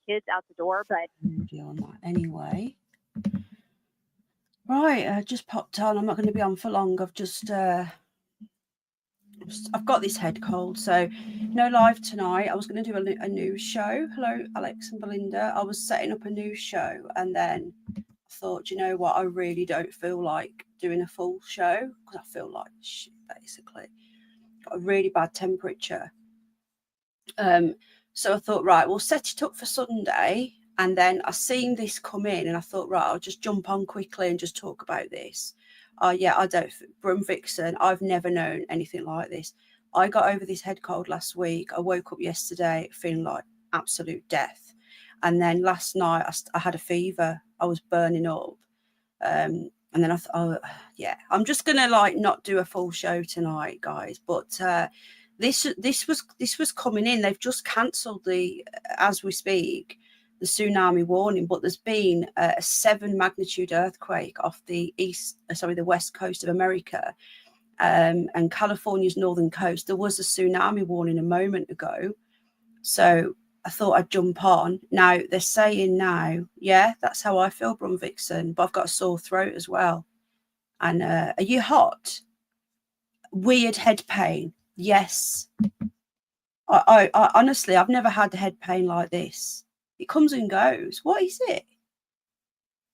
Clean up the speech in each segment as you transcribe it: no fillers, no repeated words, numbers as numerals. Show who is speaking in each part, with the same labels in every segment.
Speaker 1: kids out the door, but
Speaker 2: on that anyway. Right, I just popped on. I'm not going to be on for long. I've got this head cold, so no live tonight. I was going to do a news show. Hello, Alex and Belinda. I was setting up a news show, and then I thought, you know what, I really don't feel like doing a full show because I feel like shit, basically. Got a really bad temperature. So I thought, right, we'll set it up for Sunday. And then I seen this come in and I thought, right, I'll just jump on quickly and just talk about this. Yeah, I don't, Brum Vixen, I've never known anything like this. I got over this head cold last week. I woke up yesterday feeling like absolute death. And then last night I had a fever. I was burning up. And then I thought, oh, yeah, I'm just going to like not do a full show tonight, guys. But this was coming in. They've just cancelled as we speak, the tsunami warning, but there's been a 7 magnitude earthquake off the west coast of America, and California's northern coast. There was a tsunami warning a moment ago, so I thought I'd jump on. Now they're saying yeah, that's how I feel, Brum Vixen, but I've got a sore throat as well. And are you hot? Weird head pain. Yes. I honestly, I've never had head pain like this. It comes and goes. What is it?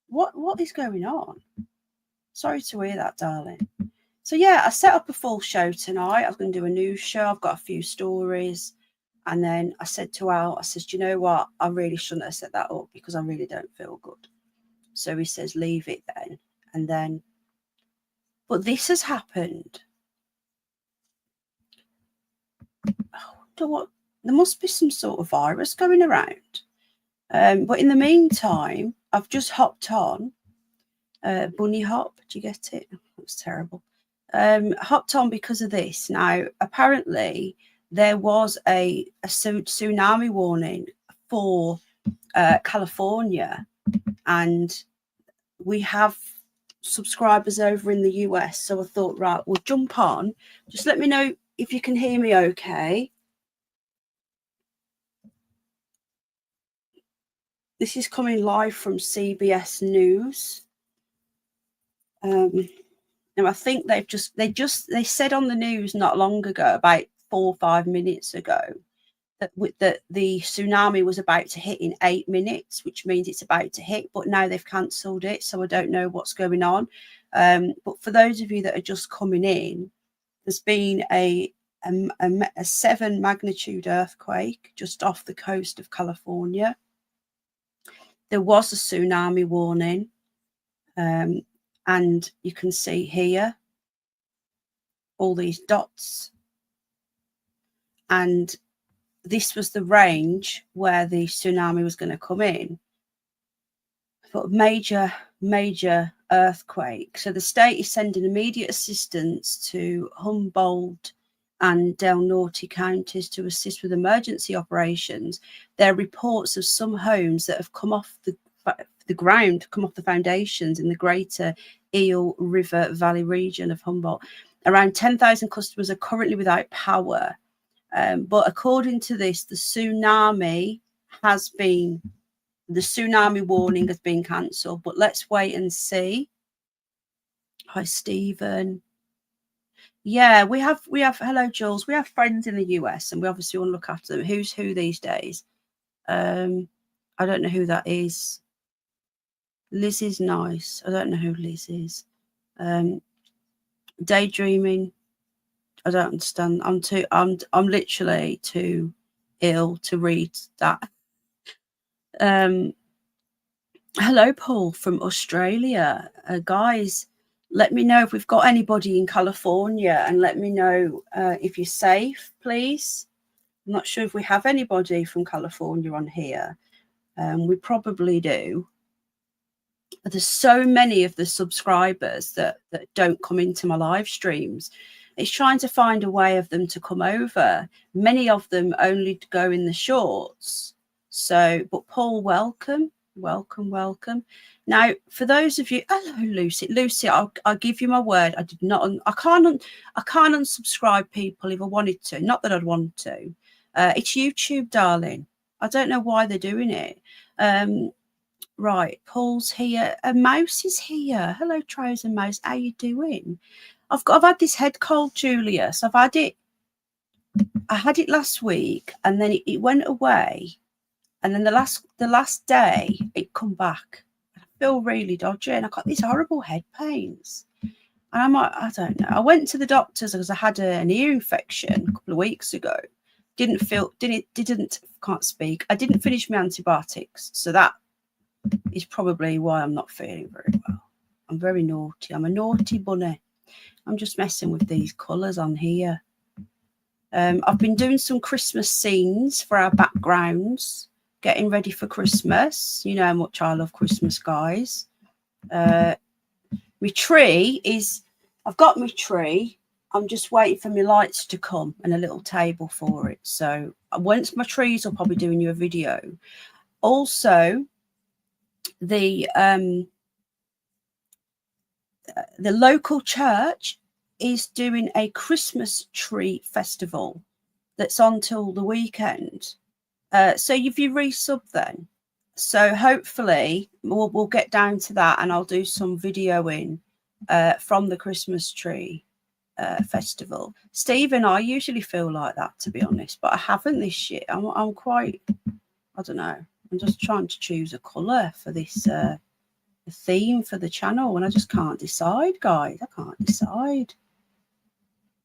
Speaker 2: What is going on? Sorry to hear that, darling. So yeah, I set up a full show tonight. I was going to do a news show. I've got a few stories. And then I said to Al, I says, do you know what? I really shouldn't have set that up because I really don't feel good. So he says, leave it then. And then, but this has happened. Oh, there must be some sort of virus going around. But in the meantime, I've just hopped on Bunny Hop. Do you get it? That's terrible. Hopped on because of this. Now, apparently, there was a tsunami warning for California, and we have subscribers over in the US. So I thought, right, we'll jump on. Just let me know if you can hear me okay. This is coming live from CBS News. Now I think they said on the news not long ago, about 4 or 5 minutes ago, that the tsunami was about to hit in 8 minutes, which means it's about to hit. But now they've cancelled it, so I don't know what's going on. But for those of you that are just coming in, there's been a 7 magnitude earthquake just off the coast of California. There was a tsunami warning, and you can see here all these dots. And this was the range where the tsunami was going to come in. But major earthquake. So the state is sending immediate assistance to Humboldt and Del Norte counties to assist with emergency operations. There are reports of some homes that have come off the ground, come off the foundations in the greater Eel River Valley region of Humboldt. Around 10,000 customers are currently without power. But according to this, the tsunami warning has been cancelled. But let's wait and see. Hi, Stephen. Yeah, we have. Hello, Jules. We have friends in the US, and we obviously want to look after them. Who's who these days? I don't know who that is. Liz is nice. I don't know who Liz is. Daydreaming. I don't understand. I'm literally too ill to read that. Hello, Paul from Australia. Guys, let me know if we've got anybody in California, and let me know if you're safe, please. I'm not sure if we have anybody from California on here. We probably do. But there's so many of the subscribers that don't come into my live streams. It's trying to find a way of them to come over. Many of them only go in the shorts. So, but Paul, welcome. Now, for those of you, hello, Lucy, I'll give you my word. I can't unsubscribe people if I wanted to. Not that I'd want to. It's YouTube, darling. I don't know why they're doing it. Right, Paul's here. A mouse is here. Hello, Trouser Mouse. How you doing? I've had this head cold, Julius. I've had it. I had it last week, and then it went away, and then the last day it come back. I feel really dodgy, and I got these horrible head pains. And I'm like, I don't know. I went to the doctors because I had an ear infection a couple of weeks ago. Can't speak. I didn't finish my antibiotics, so that is probably why I'm not feeling very well. I'm very naughty. I'm a naughty bunny. I'm just messing with these colours on here. I've been doing some Christmas scenes for our backgrounds, getting ready for Christmas. You know how much I love Christmas, guys. My tree is, I've got my tree. I'm just waiting for my lights to come and a little table for it. So once my tree's up, I'll be doing you a video. Also, the local church is doing a Christmas tree festival that's on till the weekend. So if you resub then, so hopefully we'll get down to that, and I'll do some videoing from the Christmas tree festival. Steve and I usually feel like that, to be honest, but I haven't this year. I'm quite, I don't know. I'm just trying to choose a colour for this the theme for the channel, and I just can't decide, guys. I can't decide.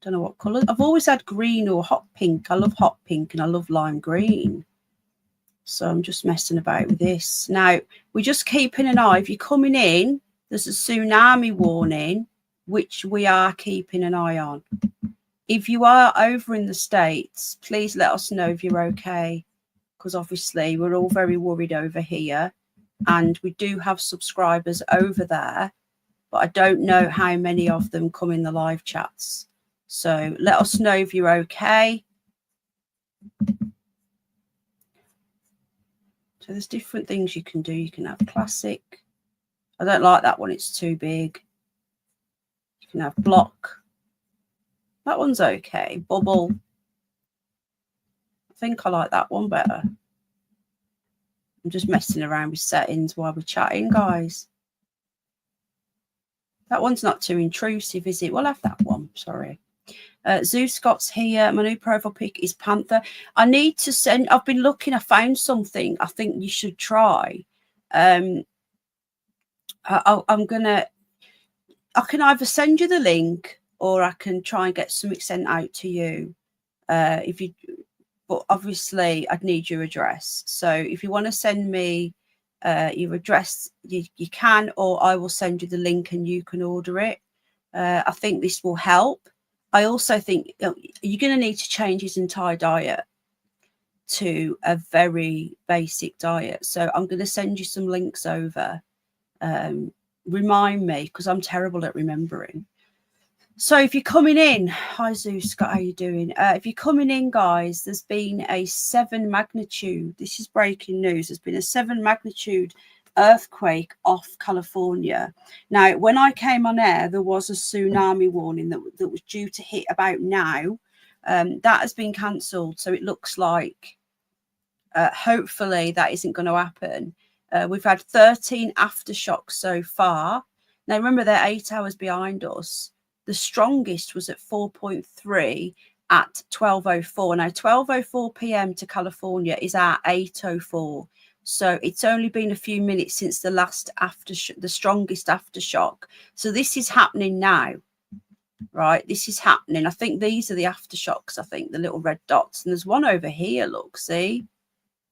Speaker 2: Don't know what colour. I've always had green or hot pink. I love hot pink and I love lime green. So I'm just messing about with this. Now, we're just keeping an eye. If you're coming in, there's a tsunami warning, which we are keeping an eye on. If you are over in the States, please let us know if you're okay, because obviously we're all very worried over here, and we do have subscribers over there, but I don't know how many of them come in the live chats. So let us know if you're okay. So there's different things you can do. You can have classic. I don't like that one. It's too big. You can have block. That one's okay. Bubble. I think I like that one better. I'm just messing around with settings while we're chatting, guys. That one's not too intrusive, is it? We'll have that one. Sorry. Zeus Scott's here. My new profile pic is Panther. I need to send. I've been looking. I found something I think you should try. I'm gonna. I can either send you the link, or I can try and get something sent out to you. If you, but obviously I'd need your address. So if you want to send me your address, you can, or I will send you the link and you can order it. I think this will help. I also think you're going to need to change his entire diet to a very basic diet. So I'm going to send you some links over. Remind me, because I'm terrible at remembering. So if you're coming in, hi Zeus, Scott, how you doing? If you're coming in, guys, there's been a 7 magnitude. This is breaking news. There's been a 7 magnitude earthquake off California. Now, when I came on air, there was a tsunami warning that was due to hit about now. That has been cancelled. So it looks like hopefully that isn't going to happen. We've had 13 aftershocks so far. Now, remember, they're 8 hours behind us. The strongest was at 4.3 at 12:04. Now, 12:04 p.m. to California is at 8:04. So it's only been a few minutes since the last the strongest aftershock. So this is happening now, right? This is happening. I think these are the aftershocks. I think the little red dots, and there's one over here. Look, see.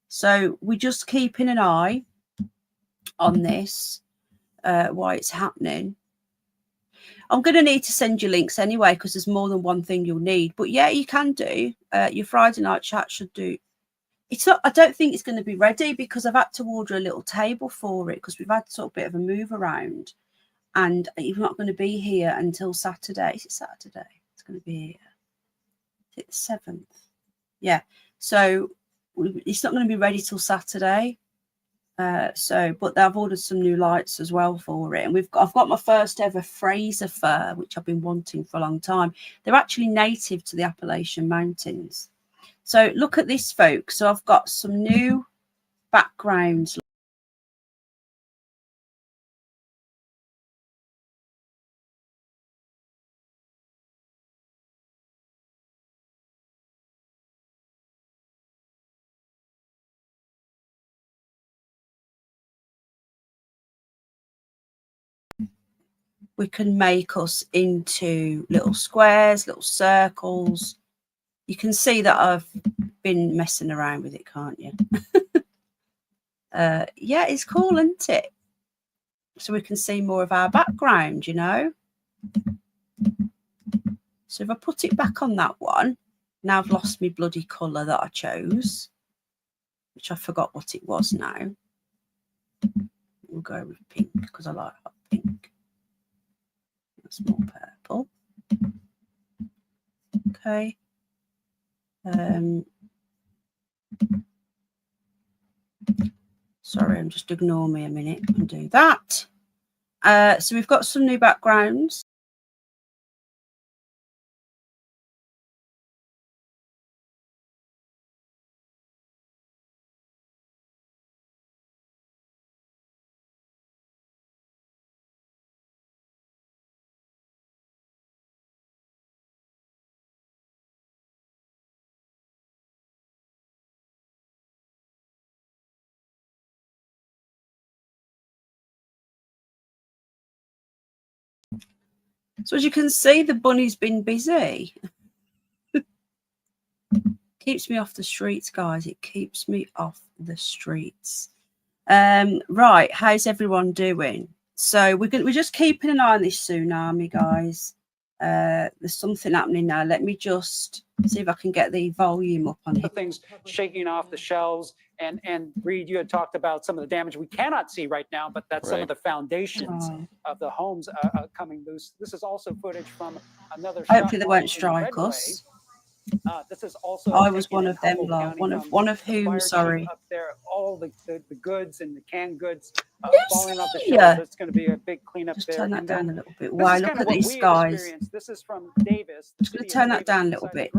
Speaker 2: So we're just keeping an eye on this, why it's happening. I'm going to need to send you links anyway, because there's more than one thing you'll need. But yeah, you can do. Your Friday night chat should do. It's not. I don't think it's going to be ready because I've had to order a little table for it, because we've had sort of a bit of a move around, and you're not going to be here until Saturday. Is it Saturday? It's going to be here. Is it the 7th? Yeah. So it's not going to be ready till Saturday. But I've ordered some new lights as well for it, and I've got my first ever Fraser fir, which I've been wanting for a long time. They're actually native to the Appalachian Mountains, So look at this, folks. So I've got some new backgrounds. We can make us into little squares, little circles. You can see that I've been messing around with it, can't you? Yeah, it's cool, isn't it? So we can see more of our background, you know. So if I put it back on that one, now I've lost my bloody colour that I chose, which I forgot what it was now. We'll go with pink because I like hot pink. That's more purple. Okay. Sorry, I'm just ignore me a minute and do that. So we've got some new backgrounds. So as you can see, the bunny's been busy. Keeps me off the streets, guys. It keeps me off the streets. Right, how's everyone doing? So we're just keeping an eye on this tsunami, guys. There's something happening now. Let me just see if I can get the volume up on here.
Speaker 1: Things shaking off the shelves, and Reed, you had talked about some of the damage we cannot see right now, but that's some of the foundations of the homes coming loose. This is also footage from another.
Speaker 2: Hopefully they won't strike us.
Speaker 1: This is also.
Speaker 2: I was one of them, love. One of whom? Sorry.
Speaker 1: Up there, all the goods and the canned goods falling off the shelves. It's going to be a big cleanup
Speaker 2: just
Speaker 1: there.
Speaker 2: Turn that down a little bit. Wow, look at these guys.
Speaker 1: This is from Davis.
Speaker 2: Just going to turn that down a little bit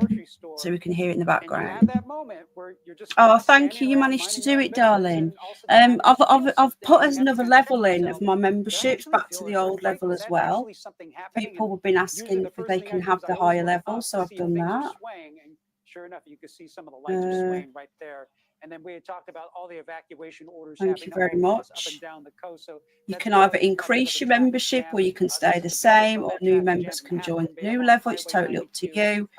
Speaker 2: so we can hear it in the background.
Speaker 1: That moment where you're just
Speaker 2: oh, thank you. You managed to do it, darling. I've put another level in of my memberships back to the old level as well. People have been asking if they can have the higher level, so I've done that.
Speaker 1: Sure enough, you can see some of the lights are swaying right there. And then we had talked about all the evacuation orders.
Speaker 2: Thank you very much.
Speaker 1: Up and down the coast. So
Speaker 2: you can either increase your membership or you can stay the same, or new members can join the new level. It's totally up to you.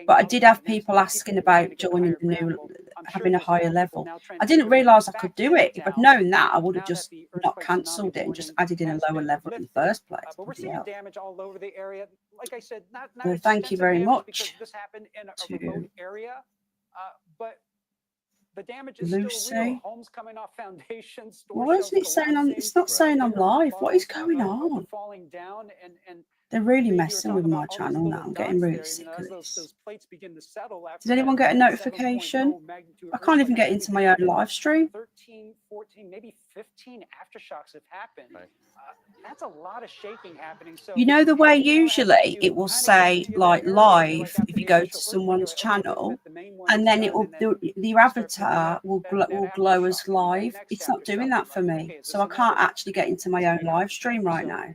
Speaker 2: But I did have people asking about joining the new, having a higher level. I didn't realise I could do it. If I'd known that, I would have just not cancelled it and just added in a lower level in the first place.
Speaker 1: But we're seeing damage all over the area. Like I said, not
Speaker 2: well, thank you very much.
Speaker 1: This happened in a remote area, but the damage is still real. Homes coming off foundations.
Speaker 2: Why isn't it saying on? It's not saying I'm live. What is going on?
Speaker 1: Falling down and
Speaker 2: they're really messing with my channel now. I'm getting really sick of this. Did anyone get a notification? I can't even get into my own live stream.
Speaker 1: 13, 14, maybe 15 aftershocks have happened. That's a lot of shaking happening. So
Speaker 2: you know the way usually it will say like live if you go to someone's channel, and then it will the avatar will glow as live. It's not doing that for me, so I can't actually get into my own live stream right now.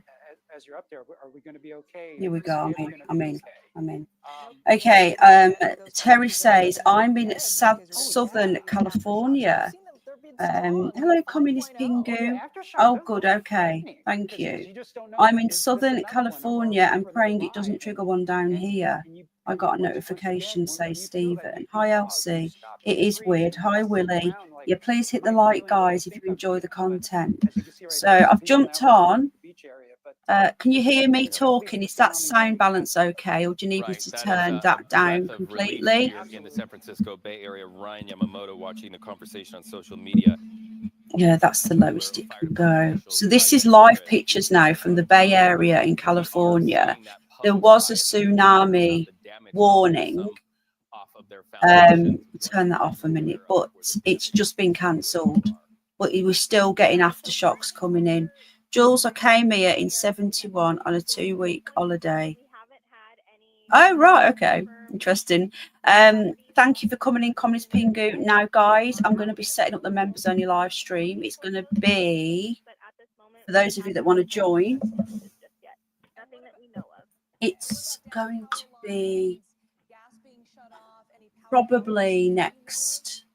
Speaker 1: As you're up there, are we going to be okay?
Speaker 2: Here we go. I'm in. Okay. Terry says I'm in Southern California. Hello, Communist Pingu. Oh, good. Okay. Thank you. I'm in Southern California and praying it doesn't trigger one down here. I got a notification, says Stephen. Hi, Elsie. It is weird. Hi, Willie. Yeah, please hit the like, guys, if you enjoy the content. So I've jumped on. Can you hear me talking? Is that sound balance okay, or do you need me to turn that down completely?
Speaker 3: In the San Francisco Bay Area, Ryan Yamamoto watching the conversation on social media.
Speaker 2: Yeah, that's the lowest it can go. So this is live pictures now from the Bay Area in California. There was a tsunami warning. Turn that off a minute, but it's just been cancelled. But we're still getting aftershocks coming in. Jules, I came here in 71 on a 2-week holiday. Oh, right. Okay. Interesting. thank you for coming in, Communist Pingu. Now, guys, I'm going to be setting up the members only live stream. It's going to be, for those of you that want to join, it's going to be probably next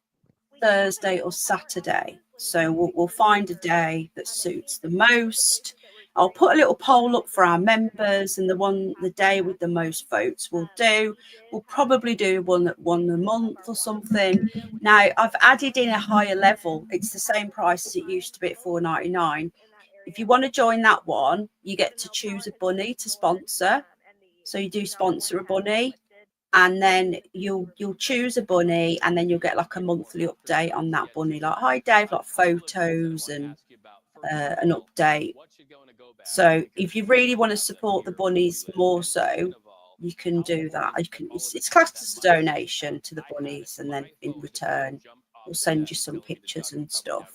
Speaker 2: Thursday or Saturday. So we'll find a day that suits the most. I'll put a little poll up for our members, and the day with the most votes we'll do. We'll probably do one a month or something. Now, I've added in a higher level. It's the same price as it used to be at $4.99. If you want to join that one, you get to choose a bunny to sponsor. So you do sponsor a bunny, and then you'll choose a bunny, and then you'll get like a monthly update on that bunny. Like, hi Dave, like photos and an update. So if you really want to support the bunnies more so, you can do that. It's classed as a donation to the bunnies, and then in return we'll send you some pictures and stuff.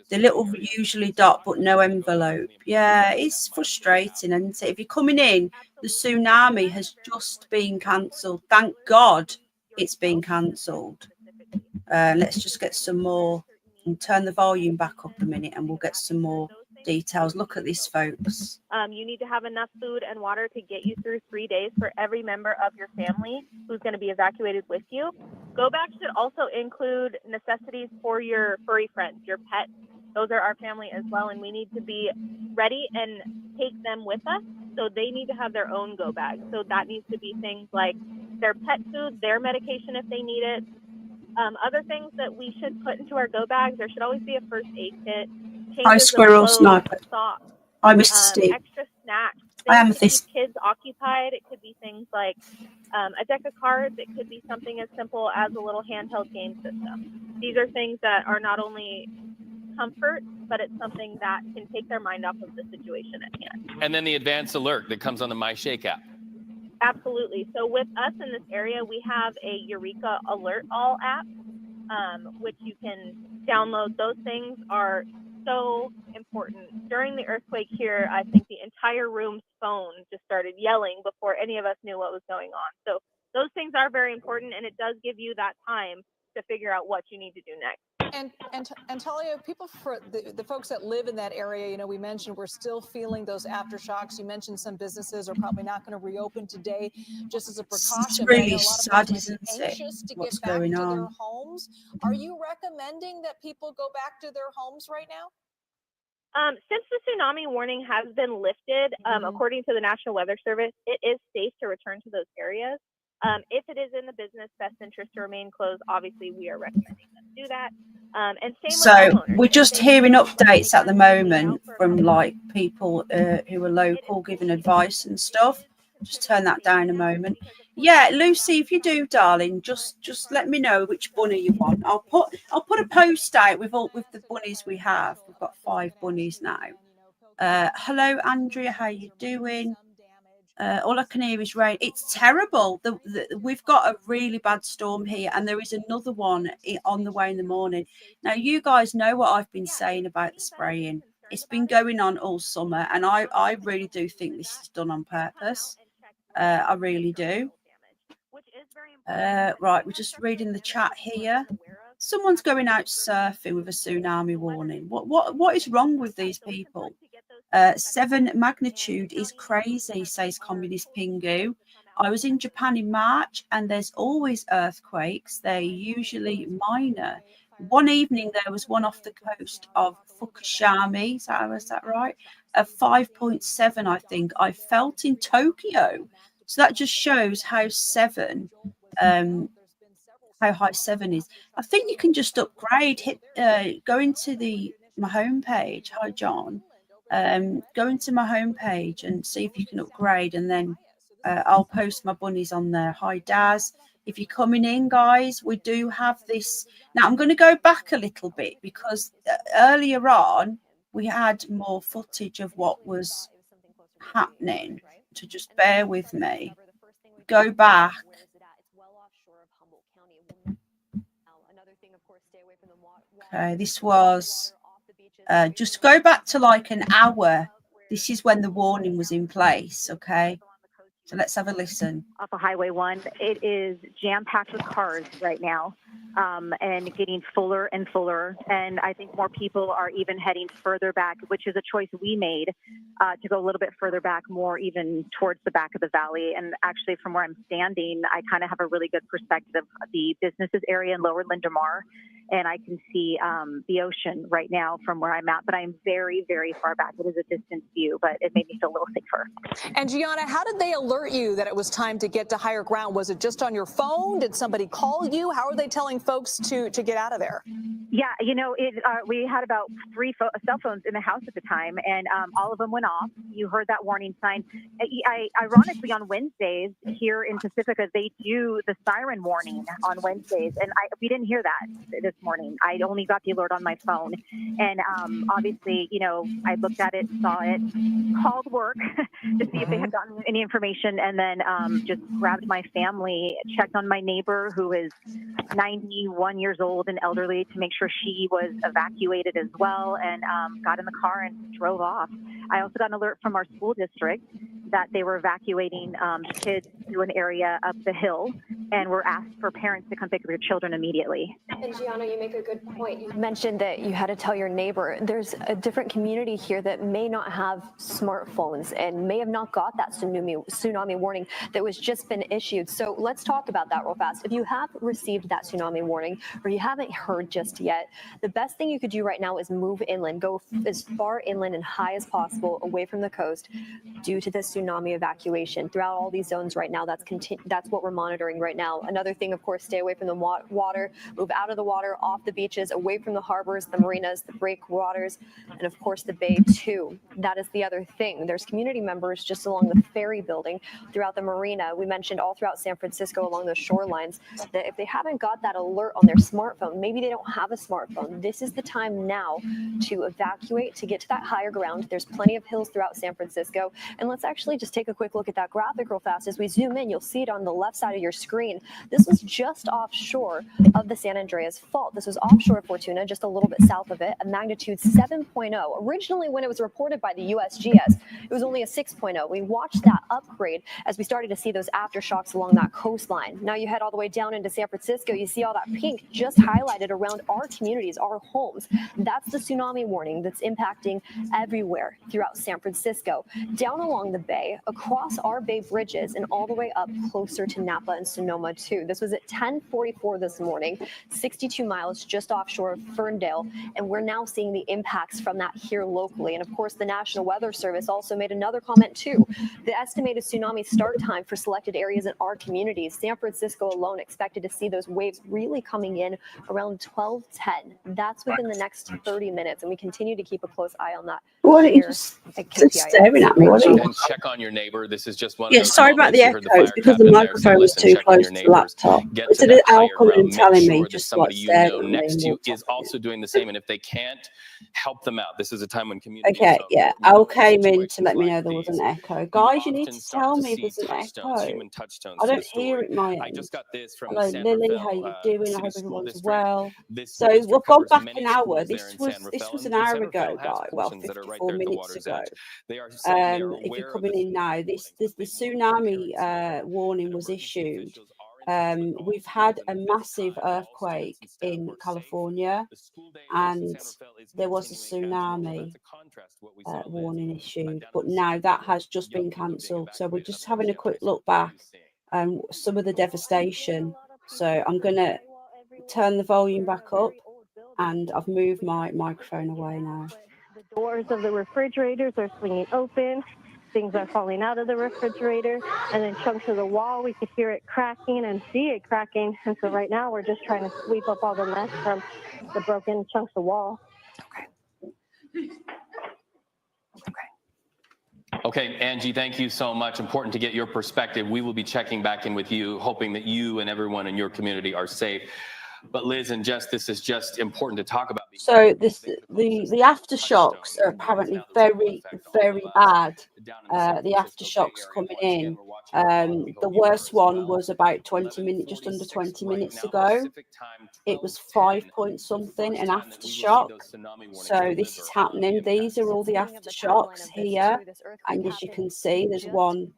Speaker 2: The little usually dot but no envelope. Yeah, it's frustrating, and if you're coming in, the tsunami has just been cancelled. Thank God it's been cancelled. Let's just get some more and turn the volume back up a minute, and we'll get some more details. Look at this, folks.
Speaker 4: You need to have enough food and water to get you through 3 days for every member of your family who's going to be evacuated with you. Go back should also include necessities for your furry friends, your pets. Those are our family as well, and we need to be ready and take them with us. So they need to have their own go bag. So that needs to be things like their pet food, their medication if they need it. Other things that we should put into our go bags, there should always be a first aid kit.
Speaker 2: Hi, Squirrel Sniper.
Speaker 4: Socks,
Speaker 2: Hi, Mr. Steve.
Speaker 4: extra snacks.
Speaker 2: I am
Speaker 4: Things to
Speaker 2: this.
Speaker 4: keep kids occupied. It could be things like a deck of cards. It could be something as simple as a little handheld game system. These are things that are not only comfort, but it's something that can take their mind off of the situation at hand.
Speaker 3: And then the advanced alert that comes on the MyShake app.
Speaker 4: Absolutely. So with us in this area, we have a Eureka Alert All app, which you can download. Those things are so important. During the earthquake here, I think the entire room's phone just started yelling before any of us knew what was going on. So those things are very important, and it does give you that time to figure out what you need to do next.
Speaker 5: And Talia, people for the folks that live in that area, you know, we mentioned we're still feeling those aftershocks. You mentioned some businesses are probably not going to reopen today, just as a precaution.
Speaker 2: It's really sad, isn't it? What's going on?
Speaker 5: Their homes. Are you recommending that people go back to their homes right now?
Speaker 4: Since the tsunami warning has been lifted, according to the National Weather Service, it is safe to return to those areas. If it is in the business best interest to remain closed, obviously we are recommending them do that. And same
Speaker 2: so
Speaker 4: with
Speaker 2: we're just hearing updates at the moment from like people who are local giving advice and stuff. Just turn that down a moment. Yeah, Lucy, if you do, darling, just let me know which bunny you want. I'll put a post out with the bunnies we have. We've got 5 bunnies now. Hello, Andrea, how you doing? All I can hear is rain. It's terrible. We've got a really bad storm here, and there is another one on the way in the morning. Now, you guys know what I've been saying about the spraying. It's been going on all summer, and I really do think this is done on purpose. I really do. Right, we're just reading the chat here. Someone's going out surfing with a tsunami warning. What is wrong with these people? 7 magnitude is crazy, says Communist Pingu. I was in Japan in March, and there's always earthquakes. They're usually minor. One evening there was one off the coast of Fukushima. Is that right? A 5.7, I think. I felt in Tokyo. So that just shows how 7, how high 7 is. I think you can just upgrade. Go into my homepage. Hi, John. Go into my homepage and see if you can upgrade, and then I'll post my bunnies on there. Hi, Daz. If you're coming in, guys, we do have this. Now, I'm going to go back a little bit because earlier on we had more footage of what was happening. So just bear with me. Go back. Okay, this was just go back to like an hour. This is when the warning was in place. Okay, So let's have a listen.
Speaker 6: Off of Highway 1, it is jam-packed with cars right now, and getting fuller and fuller. And I think more people are even heading further back, which is a choice we made to go a little bit further back, more even towards the back of the valley. And actually, from where I'm standing, I kind of have a really good perspective of the businesses area in Lower Lindomar. And I can see the ocean right now from where I'm at, but I'm very, very far back. It is a distant view, but it made me feel a little safer.
Speaker 5: And Gianna, how did they alert you that it was time to get to higher ground? Was it just on your phone? Did somebody call you? How are they telling folks to get out of there?
Speaker 6: Yeah, we had about 3 cell phones in the house at the time, and all of them went off. You heard that warning sign. Ironically, on Wednesdays here in Pacifica, they do the siren warning on Wednesdays, and we didn't hear that this morning. I only got the alert on my phone, and obviously, I looked at it, saw it, called work to see if they had gotten any information, and then just grabbed my family, checked on my neighbor who is 91 years old and elderly to make sure she was evacuated as well, and got in the car and drove off. I also got an alert from our school district that they were evacuating kids to an area up the hill, and were asked for parents to come pick up your children immediately.
Speaker 7: And Gianna, you make a good point. You mentioned that you had to tell your neighbor. There's a different community here that may not have smartphones and may have not got that tsunami warning that was just been issued. So let's talk about that real fast. If you have received that tsunami warning or you haven't heard just yet, the best thing you could do right now is move inland, go as far inland and high as possible away from the coast due to this tsunami evacuation. Throughout all these zones right now, that's what we're monitoring right now. Another thing, of course, stay away from the water, move out of the water, off the beaches, away from the harbors, the marinas, the breakwaters, and of course the bay too. That is the other thing. There's community members just along the ferry building, throughout the marina. We mentioned all throughout San Francisco along those shorelines that if they haven't got that alert on their smartphone, maybe they don't have a smartphone, this is the time now to evacuate, to get to that higher ground. There's plenty of hills throughout San Francisco. And let's actually just take a quick look at that graphic real fast. As we zoom in, you'll see it on the left side of your screen. This was just offshore of the San Andreas Fault. This was offshore of Fortuna, just a little bit south of it, a magnitude 7.0. Originally, when it was reported by the USGS, it was only a 6.0. We watched that upgrade as we started to see those aftershocks along that coastline. Now you head all the way down into San Francisco, you see all that pink just highlighted around our communities, our homes. That's the tsunami warning that's impacting everywhere throughout San Francisco, down along the bay, across our bay bridges, and all the way up closer to Napa and Sonoma too. This was at 10:44 this morning, 62 miles just offshore of Ferndale, and we're now seeing the impacts from that here locally. And of course, the National Weather Service also made another comment too. The estimated tsunami start time for selected areas in our communities, San Francisco alone expected to see those waves really coming in around 12:10. That's within the next 30 minutes, and we continue to keep a close eye on that.
Speaker 2: What are you just staring at me? What are you?
Speaker 3: And check on your neighbor. This is just one.
Speaker 2: Yeah, sorry about the echo. It's because the microphone was too close to the laptop. Instead of Al coming and telling me, just like staring
Speaker 3: next to you is also doing the same. And if they can't, help them out. This is a time when community.
Speaker 2: Okay, yeah. Al came in to let me know there was an echo. Guys, you need to tell me there's an echo. I don't hear it my end.
Speaker 3: I just got this from
Speaker 2: hello, Lily. How you doing? I hope everyone's well. So we've gone back an hour. This was an hour ago, guys. Well, 54 minutes ago. If you're coming in now, the tsunami warning was issued. We've had a massive earthquake in California, and there was a tsunami warning issued, but now that has just been cancelled. So we're just having a quick look back and some of the devastation. So I'm going to turn the volume back up, and I've moved my microphone away now.
Speaker 4: The doors of the refrigerators are swinging open. Things are falling out of the refrigerator, and then chunks of the wall, we could hear it cracking and see it cracking. And so right now we're just trying to sweep up all the mess from the broken chunks of wall.
Speaker 3: Okay, Angie, thank you so much. Important to get your perspective. We will be checking back in with you, hoping that you and everyone in your community are safe. But Liz and Jess, this is just important to talk about.
Speaker 2: So the aftershocks are apparently very, very bad. The aftershocks coming in. The worst one was about 20 minutes, just under 20 minutes ago. It was 5 point something, an aftershock. So this is happening. These are all the aftershocks here, and as you can see, there's one.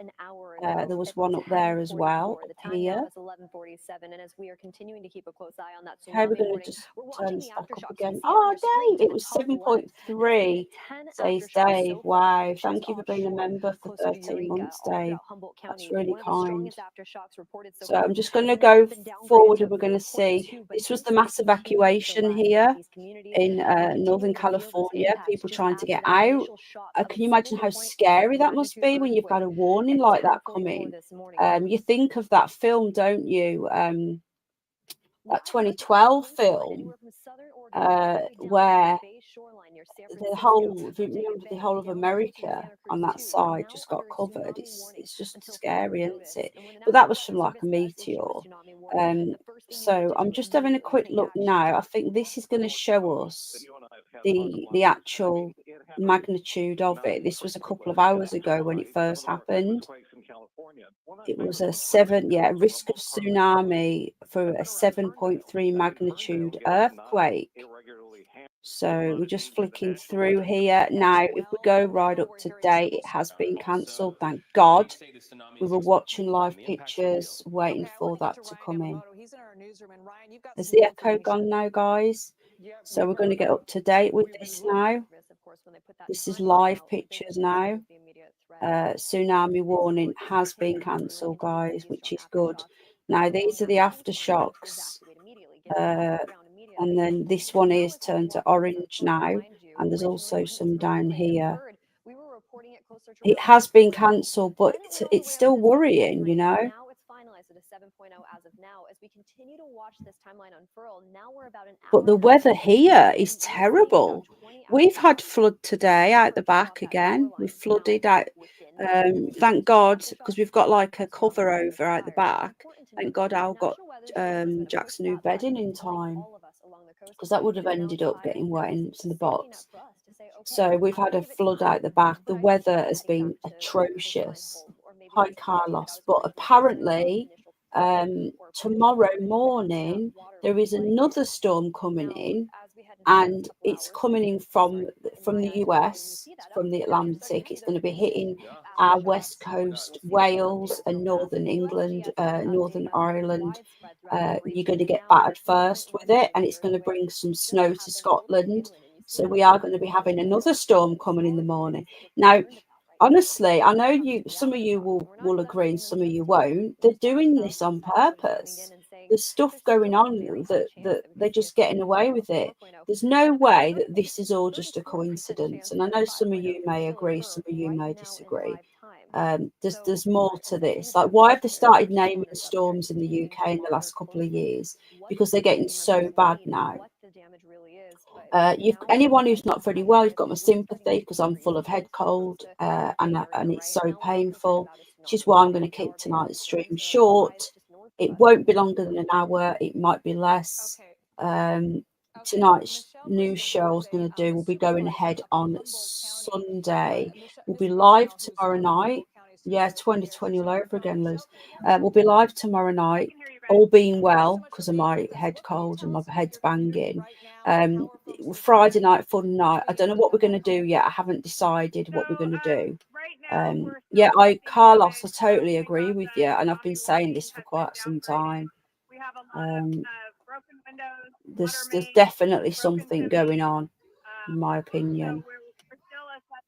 Speaker 2: There was one up there as well here.
Speaker 7: And as we are continuing to keep a close eye on that
Speaker 2: Okay, we're going to just turn this back up again. Oh, Dave, it was 7.3, says Dave. Wow, thank you for being a member for 13 months, Dave. That's really kind. So I'm just going to go forward and we're going to see. This was the mass evacuation here in Northern California, people trying to get out. Can you imagine how scary that must be when you've got a warning like that coming? You think of that film, don't you? That 2012 film where the whole of America on that side just got covered. It's just scary, isn't it? But that was from like a meteor. So I'm just having a quick look now. I think this is going to show us the actual magnitude of it. This was a couple of hours ago when it first happened. It was a risk of tsunami for a 7.3 magnitude earthquake. So we're just flicking through here. Now, if we go right up to date, it has been cancelled. Thank God. We were watching live pictures, waiting for that to come in. Has the echo gone now, guys? So we're going to get up to date with this now. This is live pictures now. Tsunami warning has been cancelled, guys, which is good. Now, these are the aftershocks. And then this one is turned to orange now. And there's also some down here. It has been cancelled, but it's still worrying, you know. At a 7.0 as of now. As we continue to watch this timeline unfurl, now we're about an hour. But the weather here is terrible. We've had flood today out the back again. We've flooded out. Thank God, because we've got like a cover over out the back. Thank God Al got Jack's new bedding in time, because that would have ended up getting wet into the box. So we've had a flood out the back. The weather has been atrocious. Hi, Carlos. But apparently, tomorrow morning, there is another storm coming in, and it's coming in from the US, from the Atlantic. It's going to be hitting our west coast, Wales and northern England, Northern Ireland. You're going to get battered first with it, and it's going to bring some snow to Scotland. So we are going to be having another storm coming in the morning. Now, honestly, I know some of you will agree and some of you won't. They're doing this on purpose. There's stuff going on that they're just getting away with it. There's no way that this is all just a coincidence. And I know some of you may agree, some of you may disagree. There's more to this. Like, why have they started naming storms in the UK in the last couple of years? Because they're getting so bad now. Anyone who's not very well, you've got my sympathy, because I'm full of head cold and it's so painful, which is why I'm going to keep tonight's stream short. It won't be longer than an hour. It might be less. Tonight's news show I was going to do will be going ahead on Sunday. We'll be live tomorrow night. Yeah, 2020 all over again, Liz. We'll be live tomorrow night, all being well, because of my head cold and my head's banging. Friday night, fun night. I don't know what we're going to do yet. I haven't decided what we're going to do. Carlos, I totally agree with you, and I've been saying this for quite some time. There's definitely something going on, in my opinion.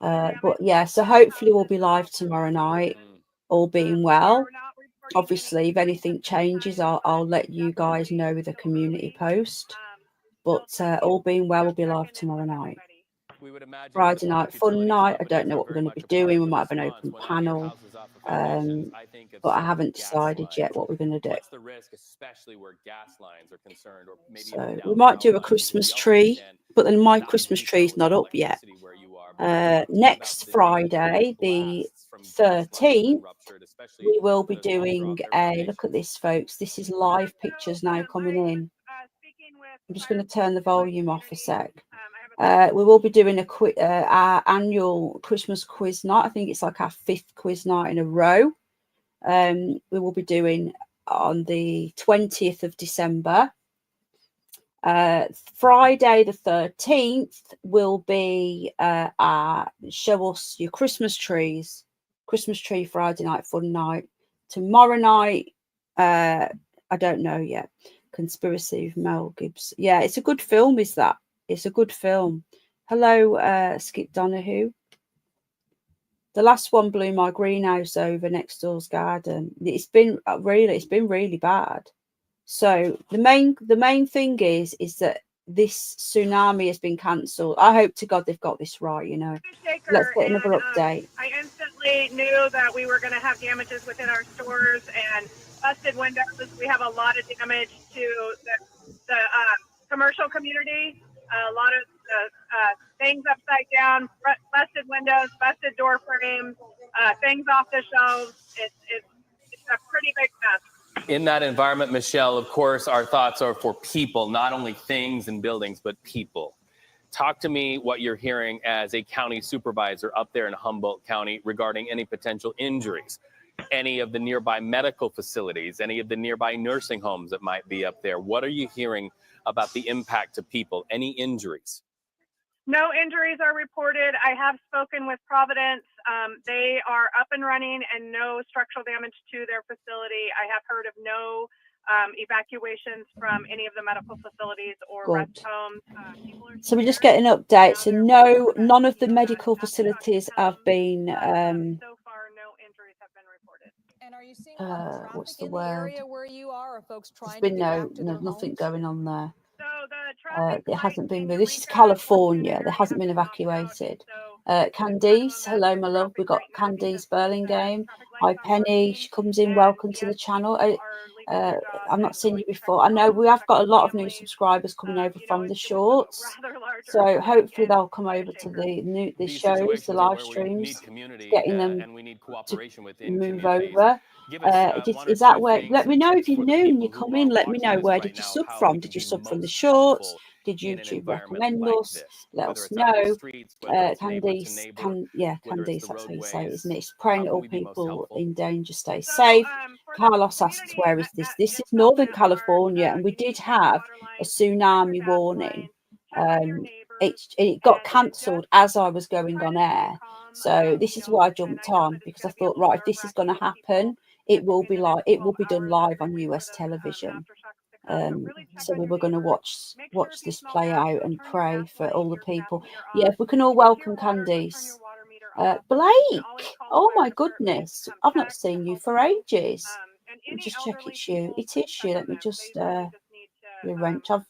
Speaker 2: But yeah, so hopefully we'll be live tomorrow night, all being well. Obviously, if anything changes, I'll let you guys know with a community post. But all being well, we'll be live tomorrow night. Friday night, fun night. I don't know what we're going to be doing. We might have an open panel, but I haven't decided yet what we're going to do. So we might do a Christmas tree, but then my Christmas tree is not up yet. Next Friday, the 13th, we will be doing a look at this, folks. This is live pictures now coming in. I'm just going to turn the volume off a sec. We will be doing our annual Christmas quiz night. I think it's like our 5th quiz night in a row. We will be doing on the 20th of December. Friday the 13th will be our show us your Christmas trees. Christmas tree Friday night fun night. Tomorrow night, I don't know yet. Conspiracy of Mel Gibson. Yeah, it's a good film, is that? It's a good film. Hello, Skip Donahue. The last one blew my greenhouse over next door's garden. It's been really bad. So the main thing is that this tsunami has been cancelled. I hope to God they've got this right, you know. Let's get another update.
Speaker 8: I instantly knew that we were going to have damages within our stores and busted windows. We have a lot of damage to the commercial community. A lot of things upside down, busted windows, busted door frames, things off the shelves. It's a pretty big mess.
Speaker 3: In that environment, Michelle, of course, our thoughts are for people, not only things and buildings, but people. Talk to me what you're hearing as a county supervisor up there in Humboldt County regarding any potential injuries, any of the nearby medical facilities, any of the nearby nursing homes that might be up there. What are you hearing about the impact to people? Any injuries?
Speaker 8: No injuries are reported. I have spoken with Providence. They are up and running and no structural damage to their facility. I have heard of no evacuations from any of the medical facilities or rest homes.
Speaker 2: So we're just getting updates. So none of the medical facilities have been.
Speaker 8: So far, no injuries have been reported.
Speaker 5: And are you seeing a lot of traffic in the area where you are? Are folks trying
Speaker 2: There's
Speaker 5: to
Speaker 2: been
Speaker 5: get back to their
Speaker 2: nothing
Speaker 5: homes?
Speaker 2: going on there.
Speaker 8: So the traffic
Speaker 2: There hasn't been.
Speaker 8: in the
Speaker 2: This is
Speaker 8: retail
Speaker 2: California. There hasn't been
Speaker 8: area has been knocked
Speaker 2: evacuated.
Speaker 8: out.
Speaker 2: Candice, hello, my love. We've got Candice Burlingame. Hi, Penny. She comes in. Welcome to the channel. I'm not seen you before. I know we have got a lot of new subscribers coming over from the shorts. So hopefully they'll come over to the shows, the live streams, getting them
Speaker 3: and we need cooperation
Speaker 2: to move over. Is that where? Let me know if you're new and you come in. Let me know, where did you sub from? Did you sub from the shorts? Did YouTube recommend us? Let us know. Candice, Candice, that's how you say it, isn't it? It's praying that all people in danger stay safe. Carlos asks, where is this? This is Northern California, and we did have a tsunami warning. It got cancelled as I was going on air. So this is why I jumped on, because I thought, right, if this is going to happen, it will be done live on US television. So we were going to watch this play out and pray for all the people. Yeah, if we can all welcome Candice. Blake, oh my goodness, I've not seen you for ages. Let me just check it's you. It is you. Let me just wrench. I've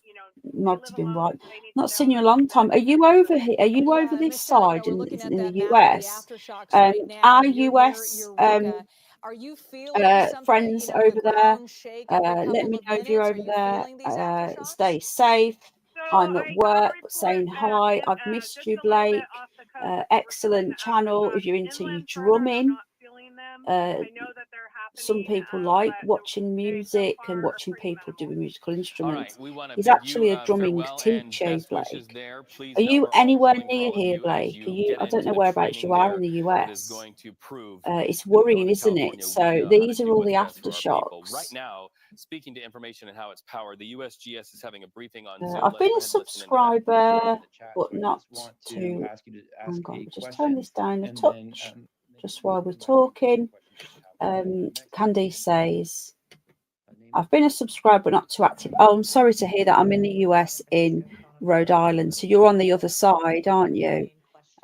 Speaker 2: not been right. Not seen you a long time. Are you over here? Are you over this side in the US? Our US
Speaker 5: are you feeling
Speaker 2: friends over there? Let me know if you're over there. Stay safe. I'm at work saying hi. I've missed you, Blake. Excellent channel if you're into your drumming. Some people like watching music and watching people doing musical instruments. He's actually a drumming teacher, Blake. Are you anywhere near here, Blake? I don't know whereabouts you are in the US. It's worrying, isn't it? So these are all the aftershocks.
Speaker 3: Right now, speaking to information and how it's powered, the USGS is having a briefing on.
Speaker 2: I've been a subscriber, but not to. Hang on, just turn this down a touch, just while we're talking. Candy says, I've been a subscriber, but not too active. Oh, I'm sorry to hear that. I'm in the US in Rhode Island. So you're on the other side, aren't you?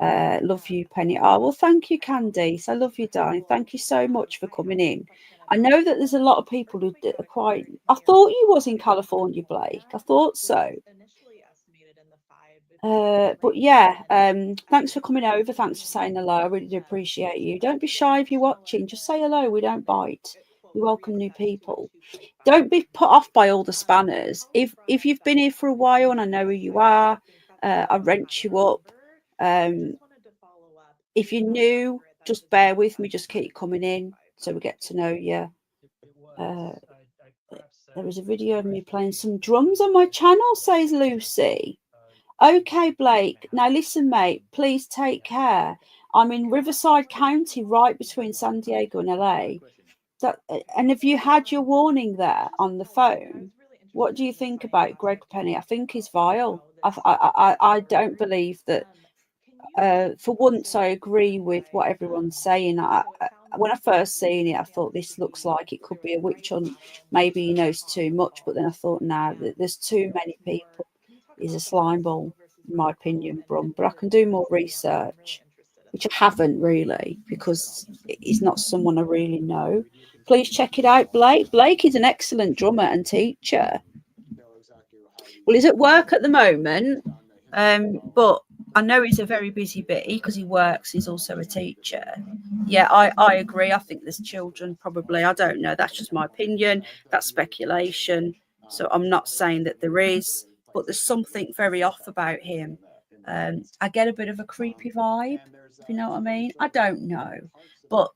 Speaker 2: Love you, Penny. Oh, well, thank you, Candice. I love you, darling. Thank you so much for coming in. I know that there's a lot of people who are quite. I thought you was in California, Blake. I thought so. But yeah, thanks for coming over. Thanks for saying hello. I really do appreciate you. Don't be shy if you're watching. Just say hello. We don't bite. We welcome new people. Don't be put off by all the spanners. If you've been here for a while and I know who you are, I wrench you up. If you're new, just bear with me. Just keep coming in so we get to know you. There is a video of me playing some drums on my channel, says Lucy. Okay, Blake. Now listen, mate, please take care. I'm in Riverside County, right between San Diego and LA. And if you had your warning there on the phone, what do you think about Greg Penny? I think he's vile. I don't believe that. For once, I agree with what everyone's saying. When I first seen it, I thought this looks like it could be a witch hunt. Maybe he knows too much, but then I thought, nah, there's too many people. He's a slime ball, in my opinion, Brum. But I can do more research, which I haven't really, because he's not someone I really know. Please check it out, Blake. Blake is an excellent drummer and teacher. Well, he's at work at the moment, but I know he's a very busy bee because he works. He's also a teacher. Yeah, I agree. I think there's children probably. I don't know. That's just my opinion. That's speculation. So I'm not saying that there is, but there's something very off about him. I get a bit of a creepy vibe, if you know what I mean. I don't know. But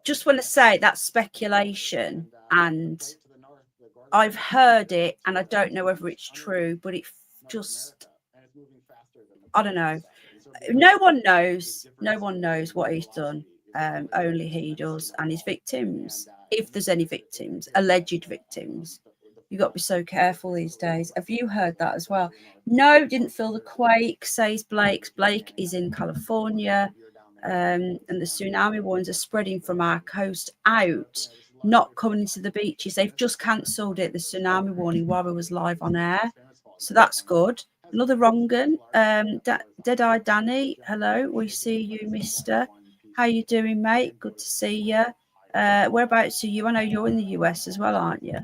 Speaker 2: just want to say that's speculation, and I've heard it, and I don't know whether it's true, but it just, I don't know. No one knows. No one knows what he's done. Only he does, and his victims, if there's any victims, alleged victims. You've got to be so careful these days. Have you heard that as well? No, didn't feel the quake, says Blake. Blake is in California, and the tsunami warnings are spreading from our coast out, not coming into the beaches. They've just cancelled it, the tsunami warning, while we was live on air. So that's good. Another wrong one. Dead-Eye Danny, hello. We see you, mister. How you doing, mate? Good to see you. Whereabouts are you? I know you're in the US as well, aren't you?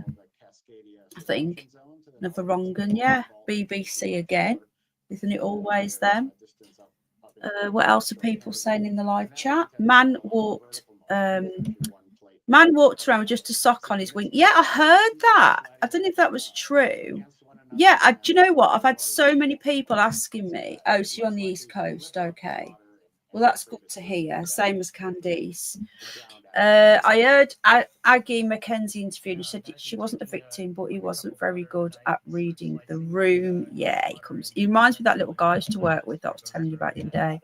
Speaker 2: I think. Another wrong one. Yeah, BBC again. Isn't it always them? What else are people saying in the live chat? Man walked around with just a sock on his wing. Yeah, I heard that. I don't know if that was true. Yeah, do you know what? I've had so many people asking me, oh, so you're on the East Coast. Okay. Well, that's good to hear. Same as Candice. I heard Aggie Mackenzie interviewed and said she wasn't a victim, but he wasn't very good at reading the room. Yeah, he reminds me of that little guy I used to work with that I was telling you about the other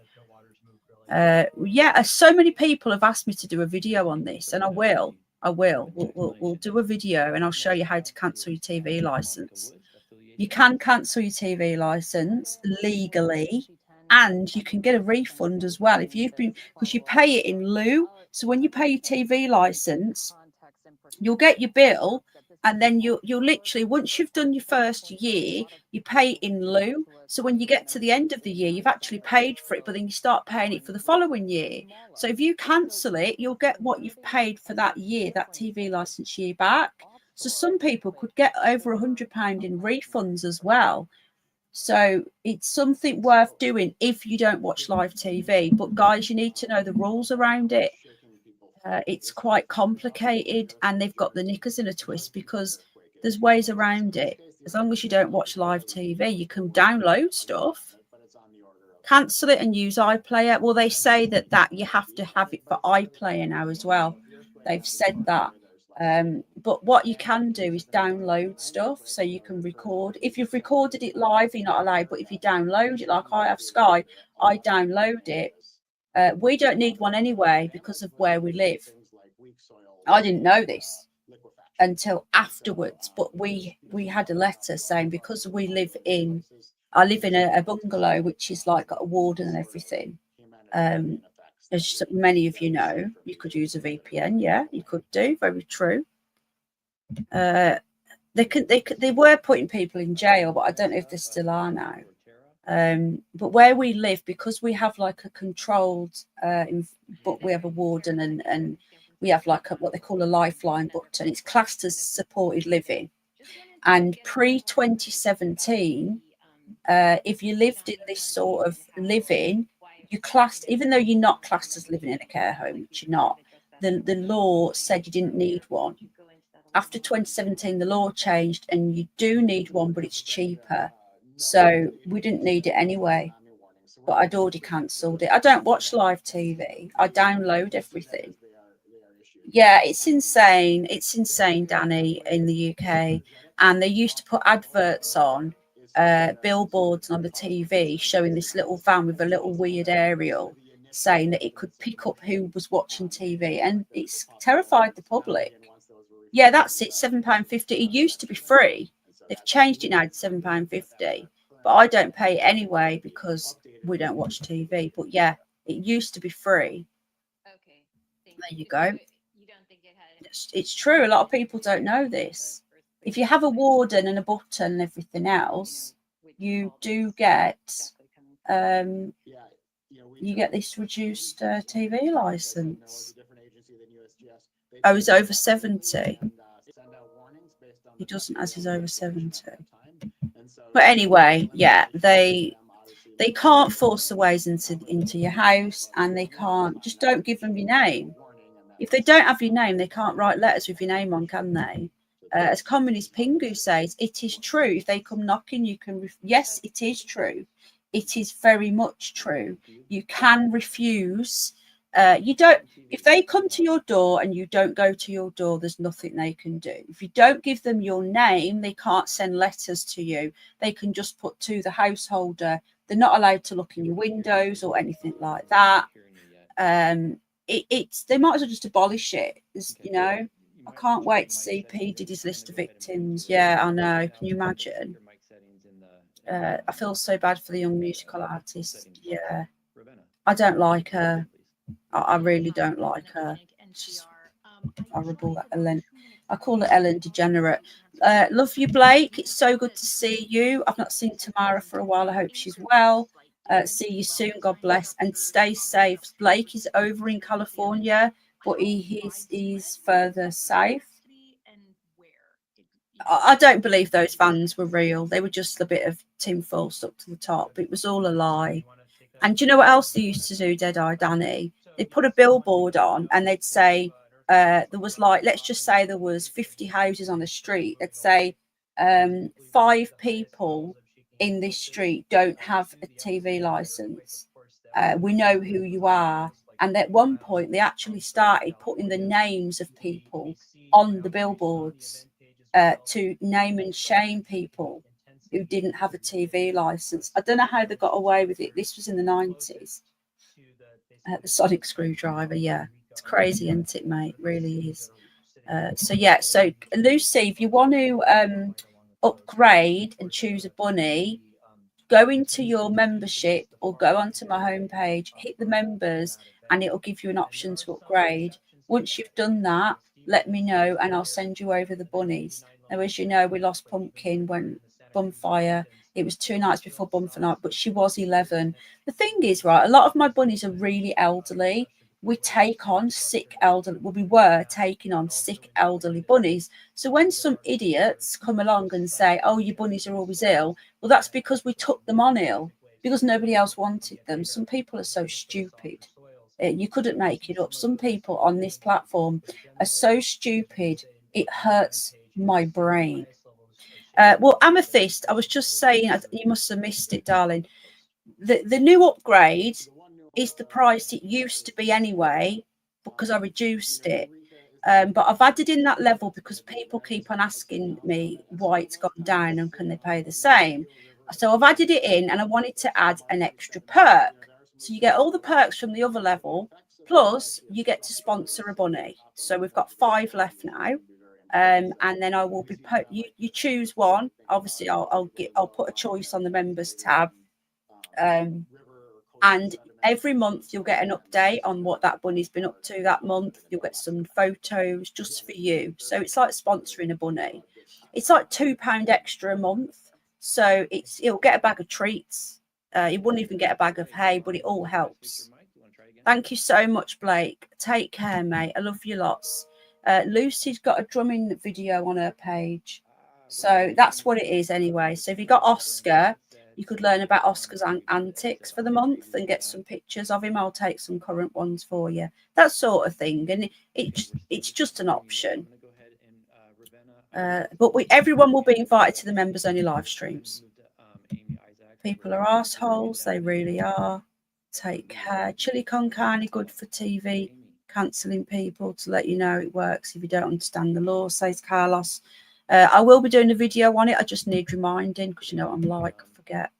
Speaker 2: day. Yeah, so many people have asked me to do a video on this, and I will. We'll do a video, and I'll show you how to cancel your TV license. You can cancel your TV license legally, and you can get a refund as well if you've been, because you pay it in lieu. So when you pay your TV license, you'll get your bill, and then you'll literally, once you've done your first year, you pay it in lieu. So when you get to the end of the year, you've actually paid for it, but then you start paying it for the following year. So if you cancel it, you'll get what you've paid for that year, that TV license year back. So some people could get over £100 in refunds as well. So it's something worth doing if you don't watch live TV. But guys, you need to know the rules around it. It's quite complicated, and they've got the knickers in a twist because there's ways around it. As long as you don't watch live TV, you can download stuff, cancel it, and use iPlayer. Well, they say that you have to have it for iPlayer now as well. They've said that. But what you can do is download stuff, so you can record. If you've recorded it live, you're not allowed, but if you download it, like I have Sky, I download it. We don't need one anyway because of where we live. I didn't know this until afterwards, but we had a letter saying, because I live in a bungalow, which is like got a warden and everything. As many of you know, you could use a VPN. Yeah, you could do. Very true. They were putting people in jail, but I don't know if they still are now. But where we live, because we have like a controlled, but we have a warden and we have like what they call a lifeline button. It's classed as supported living. And pre-2017, if you lived in this sort of living, you classed, even though you're not classed as living in a care home, which you're not, the law said you didn't need one. After 2017, the law changed and you do need one, but it's cheaper. So we didn't need it anyway, but I'd already cancelled it. I don't watch live TV. I download everything. Yeah, it's insane. It's insane, Danny, in the UK. And they used to put adverts on, billboards on the TV showing this little van with a little weird aerial saying that it could pick up who was watching TV. And it's terrified the public. Yeah, that's it, £7.50. It used to be free. They've changed it now to £7.50. But I don't pay it anyway because we don't watch TV. But yeah, it used to be free. There you go. It's true. A lot of people don't know this. If you have a warden and a button and everything else, you do get this reduced TV license. Oh, he's over 70. He doesn't, as he's over 70. But anyway, yeah, they can't force the ways into your house, and they can't, just don't give them your name. If they don't have your name, they can't write letters with your name on, can they? As Communist Pingu says, it is true. If they come knocking, you can. Yes, it is true. It is very much true. You can refuse. You don't. If they come to your door and you don't go to your door, there's nothing they can do. If you don't give them your name, they can't send letters to you. They can just put to the householder. They're not allowed to look in your windows or anything like that. They might as well just abolish it. You know, I can't wait to see P. Diddy's list of victims. Yeah, I know. Can you imagine? I feel so bad for the young musical artist. Yeah, I don't like her. I really don't like her. She's horrible. Ellen. I call her Ellen Degenerate. Love you, Blake. It's so good to see you. I've not seen Tamara for a while. I hope she's well. See you soon. God bless and stay safe. Blake is over in California, but he's further south. I don't believe those vans were real. They were just a bit of tinfoil stuck to the top. It was all a lie. And do you know what else they used to do, Deadeye Danny? They'd put a billboard on and they'd say, there was like, let's just say there was 50 houses on the street. They'd say 5 people in this street don't have a TV license. We know who you are. And at one point, they actually started putting the names of people on the billboards to name and shame people who didn't have a TV license. I don't know how they got away with it. This was in the 90s. The sonic screwdriver, yeah. It's crazy, isn't it, mate? It really is. So Lucy, if you want to upgrade and choose a bunny, go into your membership or go onto my homepage, hit the members, and it'll give you an option to upgrade. Once you've done that, let me know and I'll send you over the bunnies. Now, as you know, we lost Pumpkin when Bumfire. It was 2 nights before Bumfire night, but she was 11. The thing is, right, a lot of my bunnies are really elderly. We take on sick elderly, well, we were taking on sick elderly bunnies. So when some idiots come along and say, oh, your bunnies are always ill, well, that's because we took them on ill, because nobody else wanted them. Some people are so stupid. You couldn't make it up. Some people on this platform are so stupid, it hurts my brain. Well, Amethyst, I was just saying, you must have missed it, darling. The new upgrade is the price it used to be anyway, because I reduced it. But I've added in that level because people keep on asking me why it's gone down and can they pay the same. So I've added it in and I wanted to add an extra perk. So you get all the perks from the other level, plus you get to sponsor a bunny. So we've got 5 left now. And then I will be you choose one. Obviously, I'll put a choice on the members tab. And every month you'll get an update on what that bunny's been up to that month. You'll get some photos just for you. So it's like sponsoring a bunny. It's like £2 extra a month. So it'll get a bag of treats. It wouldn't even get a bag of hay, but it all helps. Thank you so much, Blake. Take care, mate. I love you lots. Lucy's got a drumming video on her page. So that's what it is anyway. So if you got Oscar, you could learn about Oscar's antics for the month and get some pictures of him. I'll take some current ones for you. That sort of thing. And it's just an option. But everyone will be invited to the members only live streams. People are assholes. They really are. Take care. Chili con carne, good for TV. cancelling people to let you know it works if you don't understand the law, says Carlos. I will be doing a video on it. I just need reminding because you know what I'm like, I forget.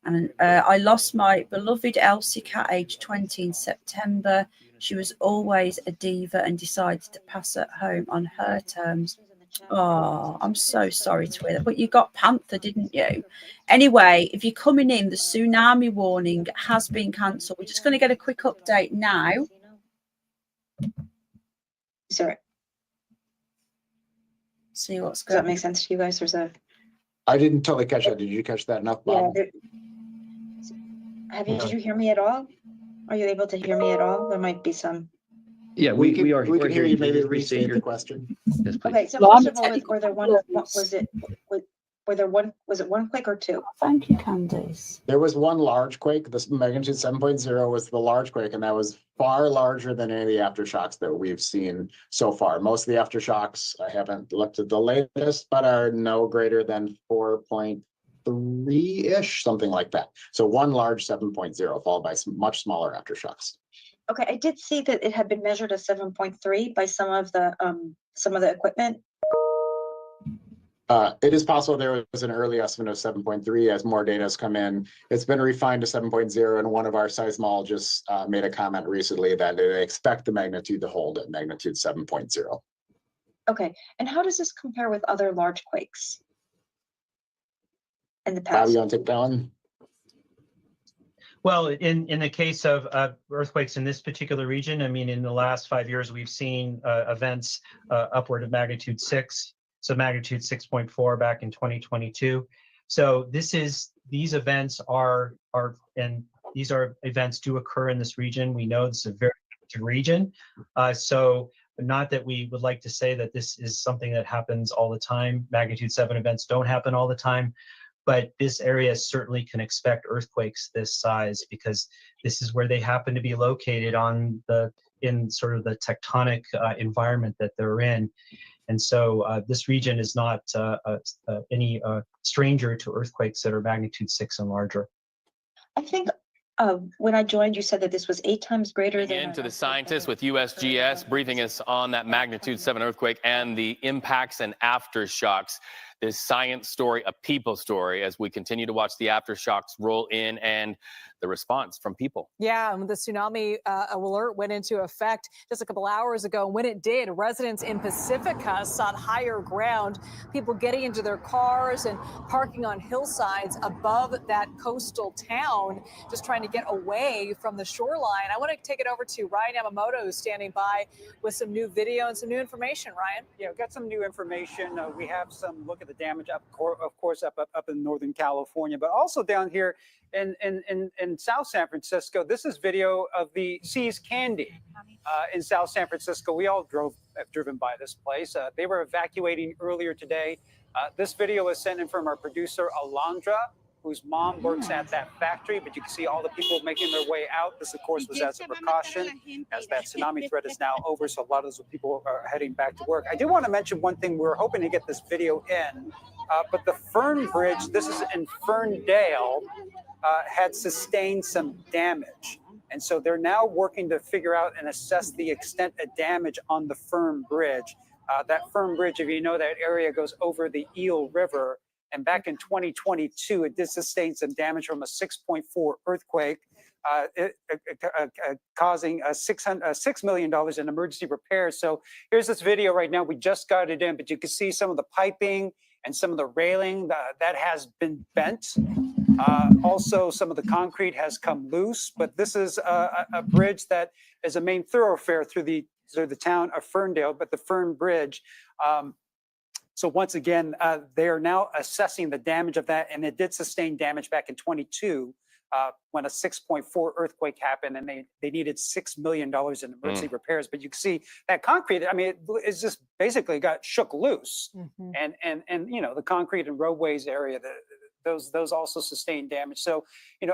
Speaker 2: And I lost my beloved Elsie cat, age 20, in September. She was always a diva and decided to pass at home on her terms. Oh, I'm so sorry to hear that. But you got Panther, didn't you? Anyway, if you're coming in, the tsunami warning has been cancelled. We're just going to get a quick update now.
Speaker 9: Sorry.
Speaker 2: See what's
Speaker 9: Does that
Speaker 2: going on.
Speaker 9: make sense to you guys? There's a
Speaker 10: I didn't totally catch that. Did you catch that enough, Bob?
Speaker 9: Did you hear me at all? Are you able to hear me at all? There might be some.
Speaker 11: Yeah, we can
Speaker 10: hear you. Maybe restate your question.
Speaker 11: Yes, please.
Speaker 9: Okay, so
Speaker 2: Well,
Speaker 9: first
Speaker 2: I'm
Speaker 9: of all,
Speaker 2: technical
Speaker 9: were there one? Was it? Were there one? Was it one quick or two?
Speaker 2: Thank you, Candice.
Speaker 10: There was one large quake. This magnitude 7.0 was the large quake, and that was far larger than any of the aftershocks that we've seen so far. Most of the aftershocks, I haven't looked at the latest, but are no greater than 4.3-ish, something like that. So one large 7.0 followed by some much smaller aftershocks.
Speaker 9: Okay, I did see that it had been measured as 7.3 by some of the equipment.
Speaker 10: It is possible there was an early estimate of 7.3 as more data has come in. It's been refined to 7.0, and one of our seismologists made a comment recently that they expect the magnitude to hold at magnitude 7.0.
Speaker 9: Okay, and how does this compare with other large quakes in the
Speaker 10: Bob,
Speaker 9: past?
Speaker 10: you want to take that one?
Speaker 12: Well, in the case of earthquakes in this particular region, I mean, in the last 5 years, we've seen events upward of magnitude 6. So magnitude 6.4 back in 2022. So these events are events do occur in this region. We know this is a very active region. So not that we would like to say that this is something that happens all the time. Magnitude 7 events don't happen all the time, but this area certainly can expect earthquakes this size because this is where they happen to be located in sort of the tectonic environment that they're in. And so this region is not any stranger to earthquakes that are magnitude 6 and larger.
Speaker 9: I think when I joined, you said that this was 8 times greater than.
Speaker 3: Into the scientists with USGS briefing us on that magnitude 7 earthquake and the impacts and aftershocks. This science story, a people story, as we continue to watch the aftershocks roll in and the response from people.
Speaker 5: Yeah, the tsunami alert went into effect just a couple hours ago. When it did, residents in Pacifica sought higher ground, people getting into their cars and parking on hillsides above that coastal town, just trying to get away from the shoreline. I want to take it over to Ryan Yamamoto, who's standing by with some new video and some new information. Ryan?
Speaker 1: Yeah, we've got some new information. We have some look at the damage up, of course, up in Northern California, but also down here in South San Francisco. This is video of the Seas Candy in South San Francisco. We all have driven by this place. They were evacuating earlier today. This video was sent in from our producer, Alondra, whose mom works at that factory, but you can see all the people making their way out. This, of course, was as a precaution, as that tsunami threat is now over, so a lot of those people are heading back to work. I do want to mention one thing. We're hoping to get this video in, but the Fern Bridge, this is in Ferndale, had sustained some damage. And so they're now working to figure out and assess the extent of damage on the Fern Bridge. That Fern Bridge, if you know that area, goes over the Eel River. And back in 2022, it did sustain some damage from a 6.4 earthquake, causing $6 million in emergency repairs. So here's this video right now. We just got it in, but you can see some of the piping and some of the railing that has been bent. Also, some of the concrete has come loose, but this is a bridge that is a main thoroughfare through the town of Ferndale, but the Fern Bridge. So once again, they are now assessing the damage of that, and it did sustain damage back in 22 when a 6.4 earthquake happened, and they needed $6 million in emergency repairs. But you can see that concrete, I mean, it's just basically got shook loose, and you know, the concrete and roadways area, those also sustained damage. So,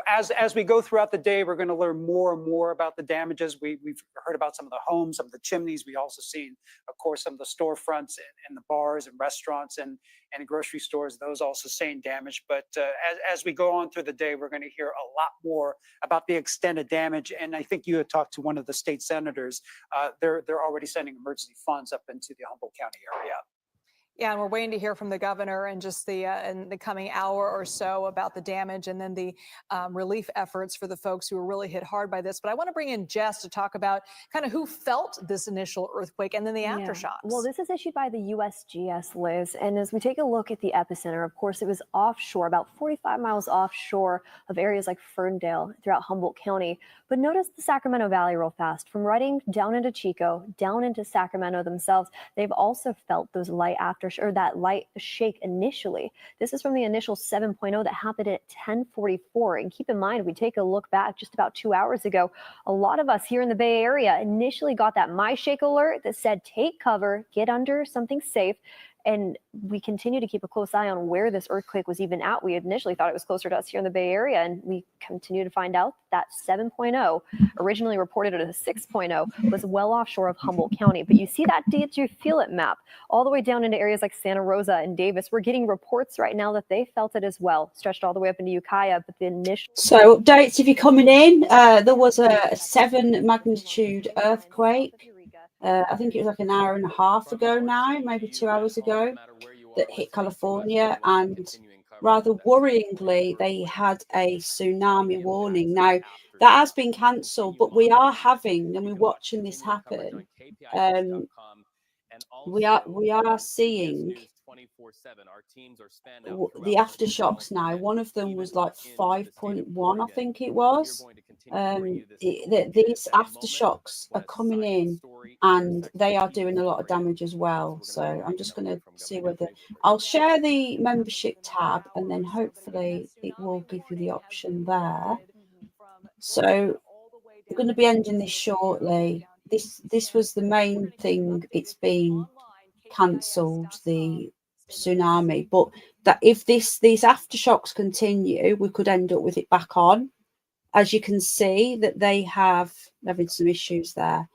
Speaker 1: as we go throughout the day, we're going to learn more and more about the damages. We've heard about some of the homes, some of the chimneys. We also seen, of course, some of the storefronts and the bars and restaurants and grocery stores. Those all sustained damage. But as we go on through the day, we're going to hear a lot more about the extent of damage. And I think you had talked to one of the state senators. They're already sending emergency funds up into the Humboldt County area.
Speaker 5: Yeah, and we're waiting to hear from the governor in just in the coming hour or so about the damage and then the relief efforts for the folks who were really hit hard by this. But I want to bring in Jess to talk about kind of who felt this initial earthquake and then the aftershocks.
Speaker 7: Well, this is issued by the USGS, Liz. And as we take a look at the epicenter, of course, it was offshore, about 45 miles offshore of areas like Ferndale throughout Humboldt County. But notice the Sacramento Valley real fast. From Redding down into Chico, down into Sacramento themselves, they've also felt those light that light shake initially. This is from the initial 7.0 that happened at 10:44. And keep in mind, we take a look back just about 2 hours ago. A lot of us here in the Bay Area initially got that My Shake alert that said, take cover, get under something safe. And we continue to keep a close eye on where this earthquake was even at. We initially thought it was closer to us here in the Bay Area, and we continue to find out that 7.0, originally reported as a 6.0, was well offshore of Humboldt County. But you see that Did You Feel It map all the way down into areas like Santa Rosa and Davis. We're getting reports right now that they felt it as well, stretched all the way up into Ukiah. But the initial...
Speaker 2: So updates if you're coming in, there was a 7 magnitude earthquake. I think it was like an hour and a half ago now, maybe 2 hours ago, that hit California. And rather worryingly, they had a tsunami warning. Now, that has been cancelled, but we are having, and we're watching this happen, we are seeing the aftershocks now. One of them was like 5.1, I think it was. These aftershocks are coming in and they are doing a lot of damage as well. So I'm just going to see whether I'll share the membership tab and then hopefully it will give you the option there. So I'm going to be ending this shortly. This was the main thing. It's been cancelled, the tsunami, but that if these aftershocks continue, we could end up with it back on. As you can see that they have having some issues there.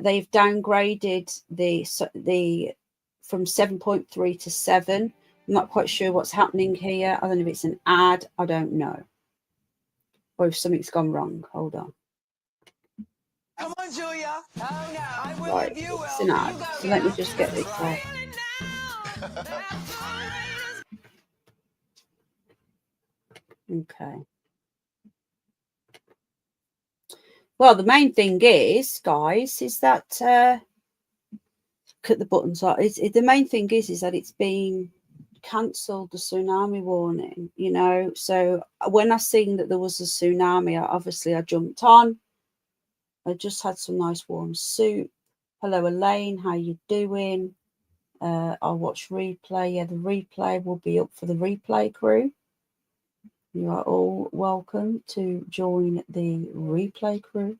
Speaker 2: They've downgraded the from 7.3 to 7. I'm not quite sure what's happening here. I don't know if it's an ad. I don't know. Or if something's gone wrong. Hold on.
Speaker 11: Come on, Julia. Oh, no. I will
Speaker 2: Right,
Speaker 11: if you will.
Speaker 2: it's an ad. So let me just get this out. Okay. Well, the main thing is, guys, is that cut the buttons off. The main thing is that it's been cancelled, the tsunami warning. So when I seen that there was a tsunami, I jumped on. I just had some nice warm soup. Hello, Elaine. How you doing? I'll watch replay. Yeah, the replay will be up for the replay crew. You are all welcome to join the replay crew.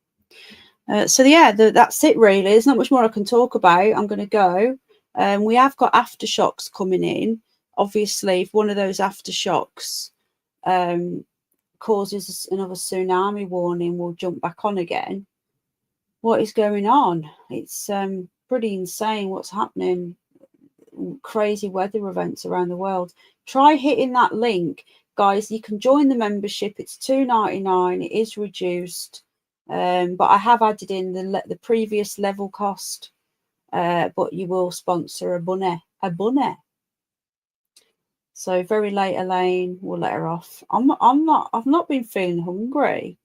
Speaker 2: So yeah, that's it really. There's not much more I can talk about. I'm going to go. We have got aftershocks coming in. Obviously, if one of those aftershocks causes another tsunami warning, we'll jump back on again. What is going on? It's pretty insane what's happening. Crazy weather events around the world. Try hitting that link. Guys, you can join the membership. It's $2.99. It is reduced, but I have added in the previous level cost. But you will sponsor a bunny. So very late, Elaine. We'll let her off. I've not been feeling hungry.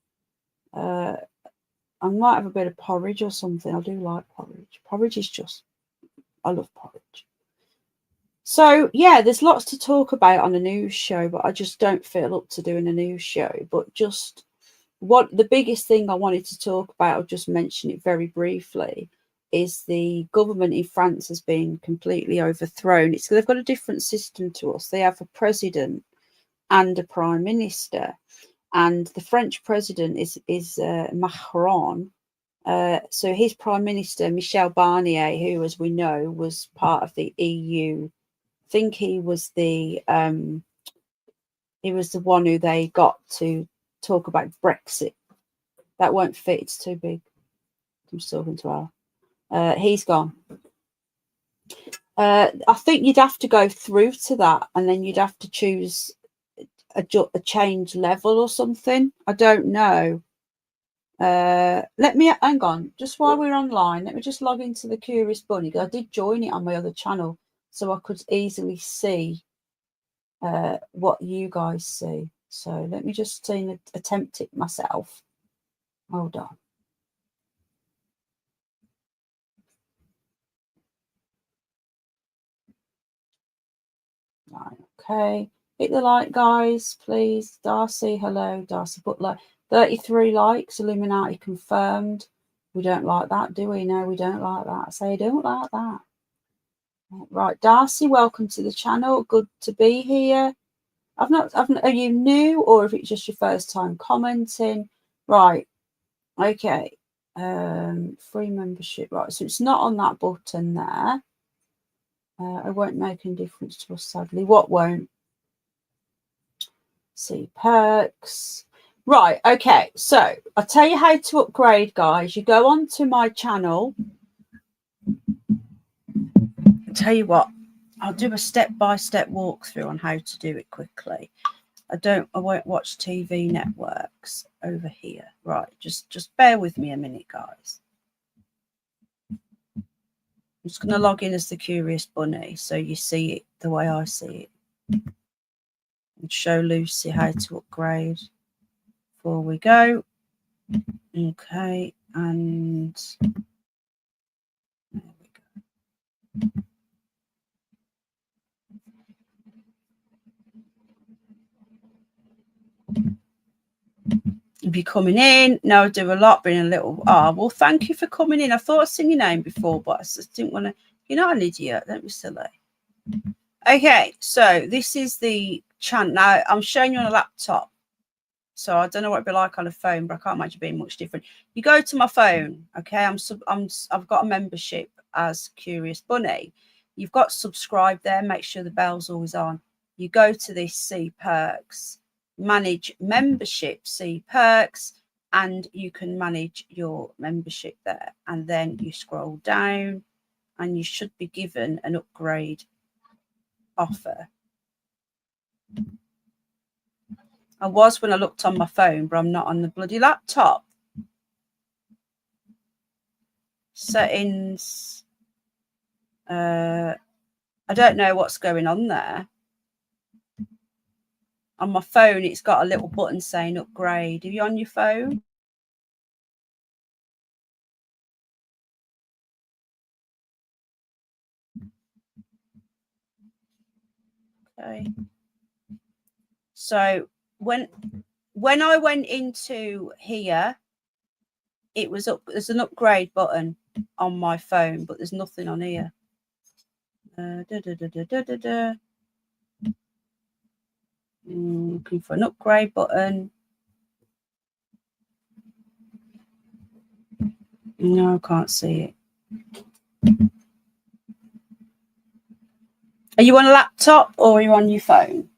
Speaker 2: I might have a bit of porridge or something. I do like porridge. Porridge is just, I love porridge. So, yeah, there's lots to talk about on a news show, but I just don't feel up to doing a news show. But just the biggest thing I wanted to talk about, I'll just mention it very briefly, is the government in France has been completely overthrown. They've got a different system to us. They have a president and a prime minister. And the French president is Macron. So his prime minister, Michel Barnier, who, as we know, was part of the EU. I think he was the He was the one who they got to talk about Brexit. That won't fit. It's too big. I'm just talking to her. He's gone. I think you'd have to go through to that, and then you'd have to choose a change level or something. I don't know. Let me hang on. Just while we're online, let me just log into the Curious Bunny, because I did join it on my other channel, so I could easily see what you guys see. So let me just attempt it myself. Hold on. Right, okay. Hit the like, guys, please. Darcy, hello. Darcy Butler. 33 likes. Illuminati confirmed. We don't like that, do we? No, we don't like that. Say, don't like that. Right, Darcy, welcome to the channel. Good to be here. Are you new, or if it's just your first time commenting? Right, okay. Free membership. Right, so it's not on that button there. It won't make any difference to us, sadly. What won't? See perks. Right, okay. So I'll tell you how to upgrade, guys. You go onto my channel. I'll tell you what, I'll do a step-by-step walkthrough on how to do it quickly. I won't watch TV networks over here. Right, just bear with me a minute, guys. I'm just going to log in as the Curious Bunny so you see it the way I see it. And show Lucy how to upgrade before we go. Okay, and there we go. If you're coming in, no, I do a lot, being a little. Oh, well, thank you for coming in. I thought I'd seen your name before, but I just didn't want to. You're not an idiot. Don't be silly. Okay, so this is the channel. Now, I'm showing you on a laptop, so I don't know what it'd be like on a phone, but I can't imagine it being much different. You go to my phone, okay? I've got a membership as Curious Bunny. You've got subscribe there. Make sure the bell's always on. You go to this, see perks. Manage membership, see perks, and you can manage your membership there. And then you scroll down and you should be given an upgrade offer. I was when I looked on my phone, but I'm not on the bloody laptop. Settings. I don't know what's going on there. On my phone, it's got a little button saying upgrade. Are you on your phone? Okay. So when I went into here, it was up. There's an upgrade button on my phone, but there's nothing on here. Looking for an upgrade button. No, I can't see it. Are you on a laptop or are you on your phone?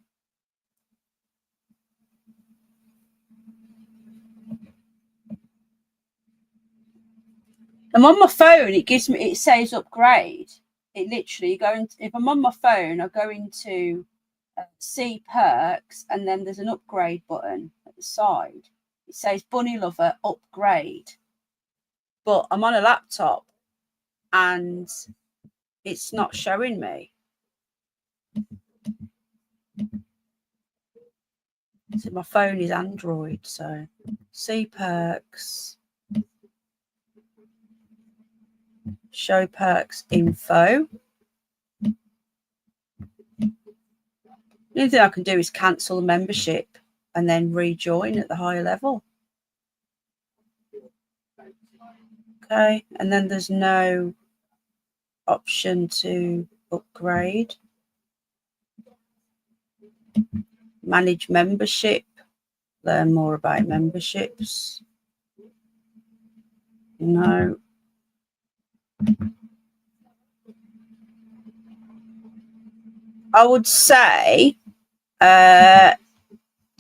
Speaker 2: I'm on my phone. It says upgrade. It literally if I'm on my phone, I go into see perks, and then there's an upgrade button at the side. It says Bunny Lover upgrade, but I'm on a laptop and it's not showing me. So my phone is Android, so see perks, show perks info. The only thing I can do is cancel the membership and then rejoin at the higher level. Okay, and then there's no option to upgrade. Manage membership. Learn more about memberships. No. I would say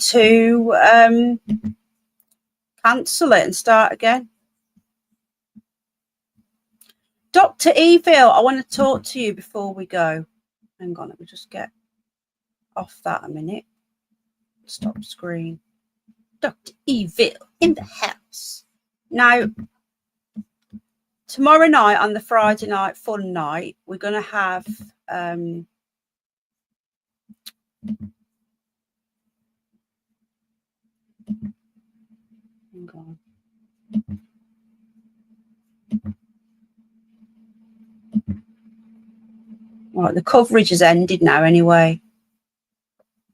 Speaker 2: to cancel it and start again. Dr. Evil, I want to talk to you before we go. Hang on, let me just get off that a minute. Stop screen. Dr. Evil in the house. Now, tomorrow night on the Friday night fun night, we're going to have hang on. Right, the coverage has ended now anyway.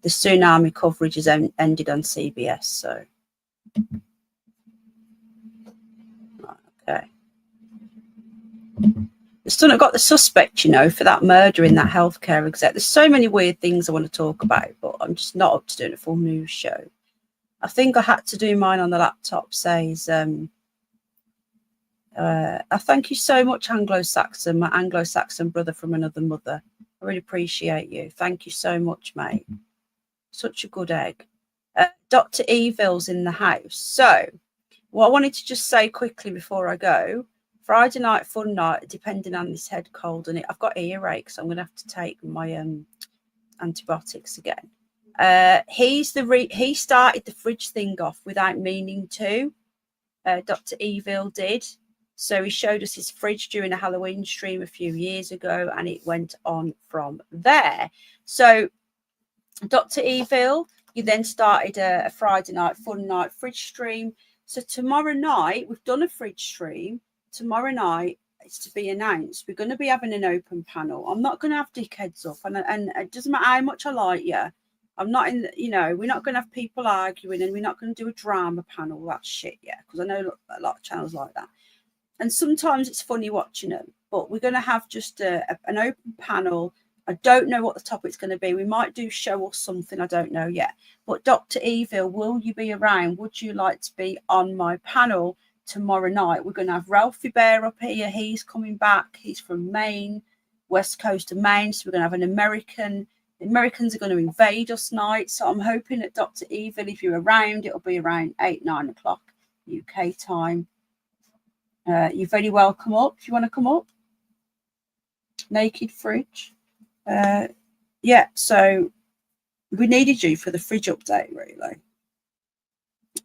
Speaker 2: The tsunami coverage has ended on CBS, so right, okay. They still not got the suspect, you know, for that murder in that healthcare exec. There's so many weird things I want to talk about, but I'm just not up to doing a full news show. I think I had to do mine on the laptop. Says, I thank you so much, Anglo-Saxon, my Anglo-Saxon brother from another mother. I really appreciate you. Thank you so much, mate. Such a good egg. Dr. Evil's in the house. So what I wanted to just say quickly before I go, Friday night fun night, depending on this head cold and I've got earache, so I'm going to have to take my antibiotics again. He started the fridge thing off without meaning to. Dr. Evil did. So he showed us his fridge during a Halloween stream a few years ago, and it went on from there. So Dr. Evil, you then started a Friday night fun night fridge stream. So tomorrow night, we've done a fridge stream. Tomorrow night, it's to be announced. We're going to be having an open panel. I'm not going to have dickheads up, and it doesn't matter how much I like you. I'm not in, you know, we're not going to have people arguing, and we're not going to do a drama panel. That shit, yeah, because I know a lot of channels like that. And sometimes it's funny watching them, but we're going to have just an open panel. I don't know what the topic's going to be. We might do show or something. I don't know yet. But Dr. Evil, will you be around? Would you like to be on my panel tomorrow night? We're going to have Ralphie Bear up here. He's coming back. He's from Maine, west coast of Maine. So we're going to have an American. The Americans are going to invade us night. So I'm hoping that Dr. Evil, if you're around, it'll be around 8, 9 o'clock UK time. You're very welcome up if you want to come up. Naked fridge. Yeah, so we needed you for the fridge update, really.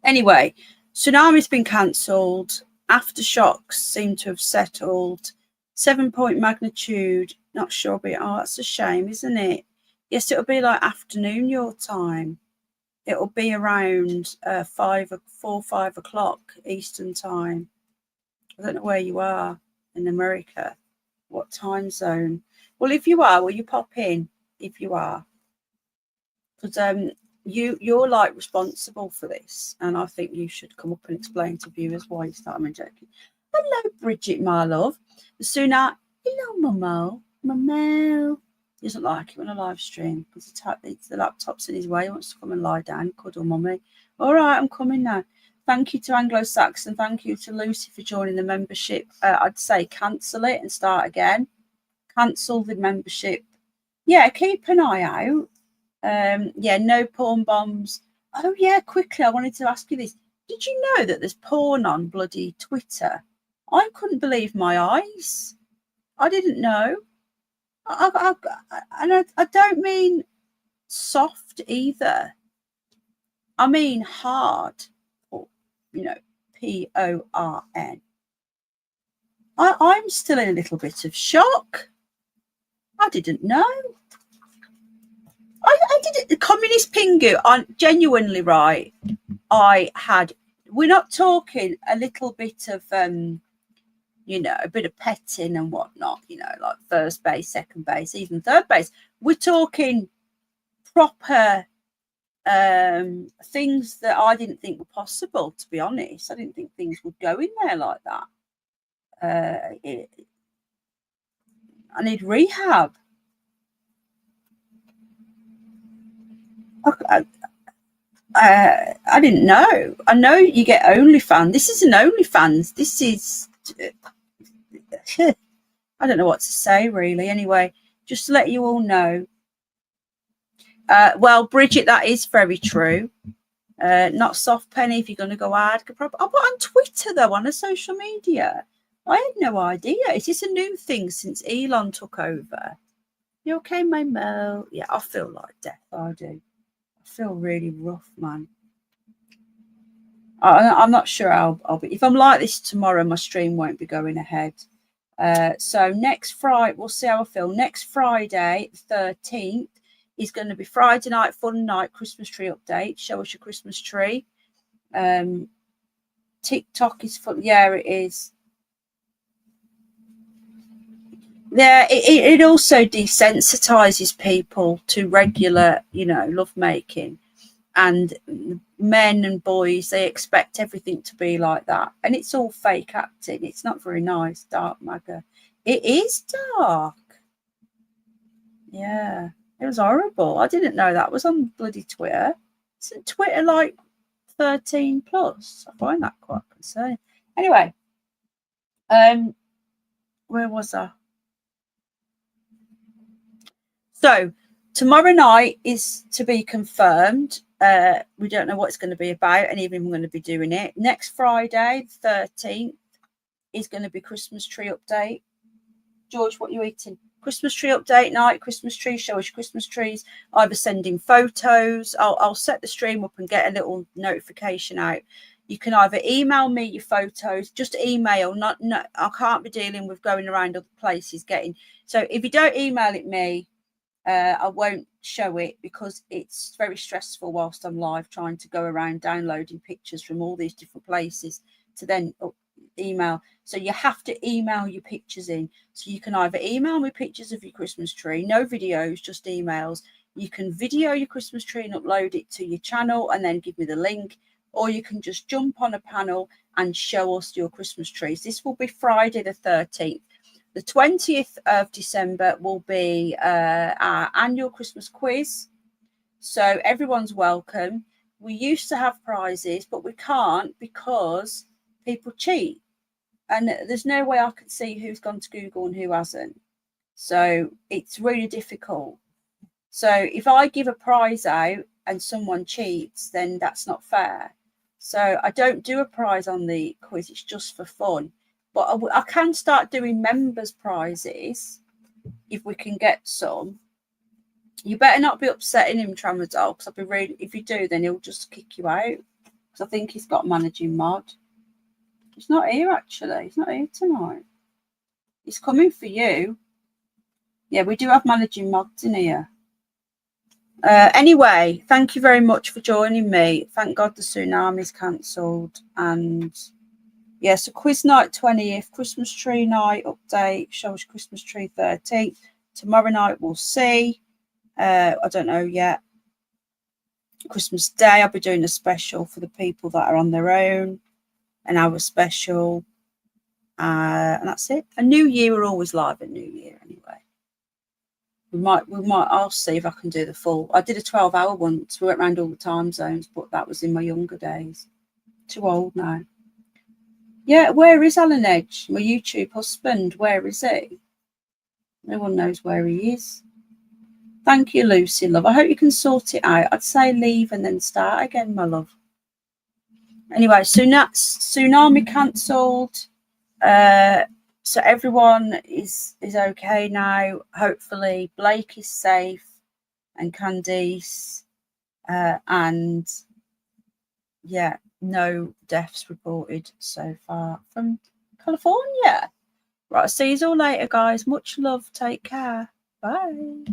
Speaker 2: Anyway, tsunami's been cancelled. Aftershocks seem to have settled. 7-point magnitude. Not sure, but oh, that's a shame, isn't it? Yes, it'll be like afternoon your time. It'll be around 4 or 5 o'clock Eastern time. I don't know where you are in America. What time zone? Well, if you are, will you pop in? If you are, because you're like responsible for this, and I think you should come up and explain to viewers why it's not. I'm joking. Hello, Bridget, my love. The sooner, hello, Momo. He doesn't like it when I live stream because the laptop's in his way. He wants to come and lie down, cuddle mummy. All right, I'm coming now. Thank you to Anglo-Saxon. Thank you to Lucy for joining the membership. I'd say cancel it and start again. Cancel the membership. Yeah, keep an eye out. Yeah, no porn bombs. Oh, yeah, quickly, I wanted to ask you this. Did you know that there's porn on bloody Twitter? I couldn't believe my eyes. I didn't know. And I don't mean soft either. I mean hard. You know, PORN. I'm still in a little bit of shock. I didn't know. I did it. The communist pingu. I'm genuinely right. We're not talking a little bit of, you know, a bit of petting and whatnot, you know, like first base, second base, even third base. We're talking proper things that I didn't think were possible, to be honest. I didn't think things would go in there like that. I need rehab. I didn't know. I know you get OnlyFans. This is an OnlyFans. This is I don't know what to say really. Anyway, just to let you all know, Well, Bridget, that is very true. Not soft penny if you're going to go hard. I'll put on Twitter, though, on a social media. I had no idea. Is this a new thing since Elon took over? You okay, my Mo? Yeah, I feel like death. I do. I feel really rough, man. I'm not sure I'll be. If I'm like this tomorrow, my stream won't be going ahead. So next Friday, we'll see how I feel. Next Friday, 13th, is going to be Friday night, fun night, Christmas tree update. Show us your Christmas tree. TikTok is fun. Yeah, it is. Yeah, it also desensitizes people to regular, lovemaking. And men and boys, they expect everything to be like that. And it's all fake acting. It's not very nice, dark MAGA. It is dark. Yeah, it was horrible. I didn't know that was on bloody Twitter. Isn't Twitter like 13 plus? I find that quite concerning. Anyway, where was I? So tomorrow night is to be confirmed. We don't know what it's going to be about, and even if I'm going to be doing it. Next Friday, 13th, is going to be Christmas tree update. George, what are you eating? Christmas tree update night, Christmas tree, show us your Christmas trees. Either sending photos. I'll set the stream up and get a little notification out. You can either email me your photos, just email. No, I can't be dealing with going around other places getting. So if you don't email it me, I won't show it because it's very stressful whilst I'm live trying to go around downloading pictures from all these different places to then email. So you have to email your pictures in. So you can either email me pictures of your Christmas tree, no videos, just emails. You can video your Christmas tree and upload it to your channel and then give me the link, or you can just jump on a panel and show us your Christmas trees. This will be Friday the 13th. The 20th of December will be our annual Christmas quiz. So everyone's welcome. We used to have prizes, but we can't because people cheat. And there's no way I can see who's gone to Google and who hasn't. So it's really difficult. So if I give a prize out and someone cheats, then that's not fair. So I don't do a prize on the quiz. It's just for fun. But I can start doing members prizes if we can get some. You better not be upsetting him, Tramadol, because I'll be really. If you do, then he'll just kick you out. Because I think he's got managing mod. He's not here actually. He's not here tonight. He's coming for you. Yeah, we do have managing mods in here. Anyway, thank you very much for joining me. Thank God the tsunami's cancelled and. Yeah, so quiz night 20th, Christmas tree night update, show us Christmas tree 13th. Tomorrow night we'll see. I don't know yet. Christmas Day, I'll be doing a special for the people that are on their own, an hour special. And that's it. A New Year, we're always live at New Year anyway. I'll see if I can do the full. I did a 12-hour once. We went around all the time zones, but that was in my younger days. Too old now. Yeah, where is Alan Edge, my YouTube husband? Where is he? No one knows where he is. Thank you, Lucy, love. I hope you can sort it out. I'd say leave and then start again, my love. Anyway, tsunami cancelled. So everyone is okay now. Hopefully, Blake is safe and Candice. And yeah. No deaths reported so far from California. Right, see you all later, guys. Much love. Take care. Bye.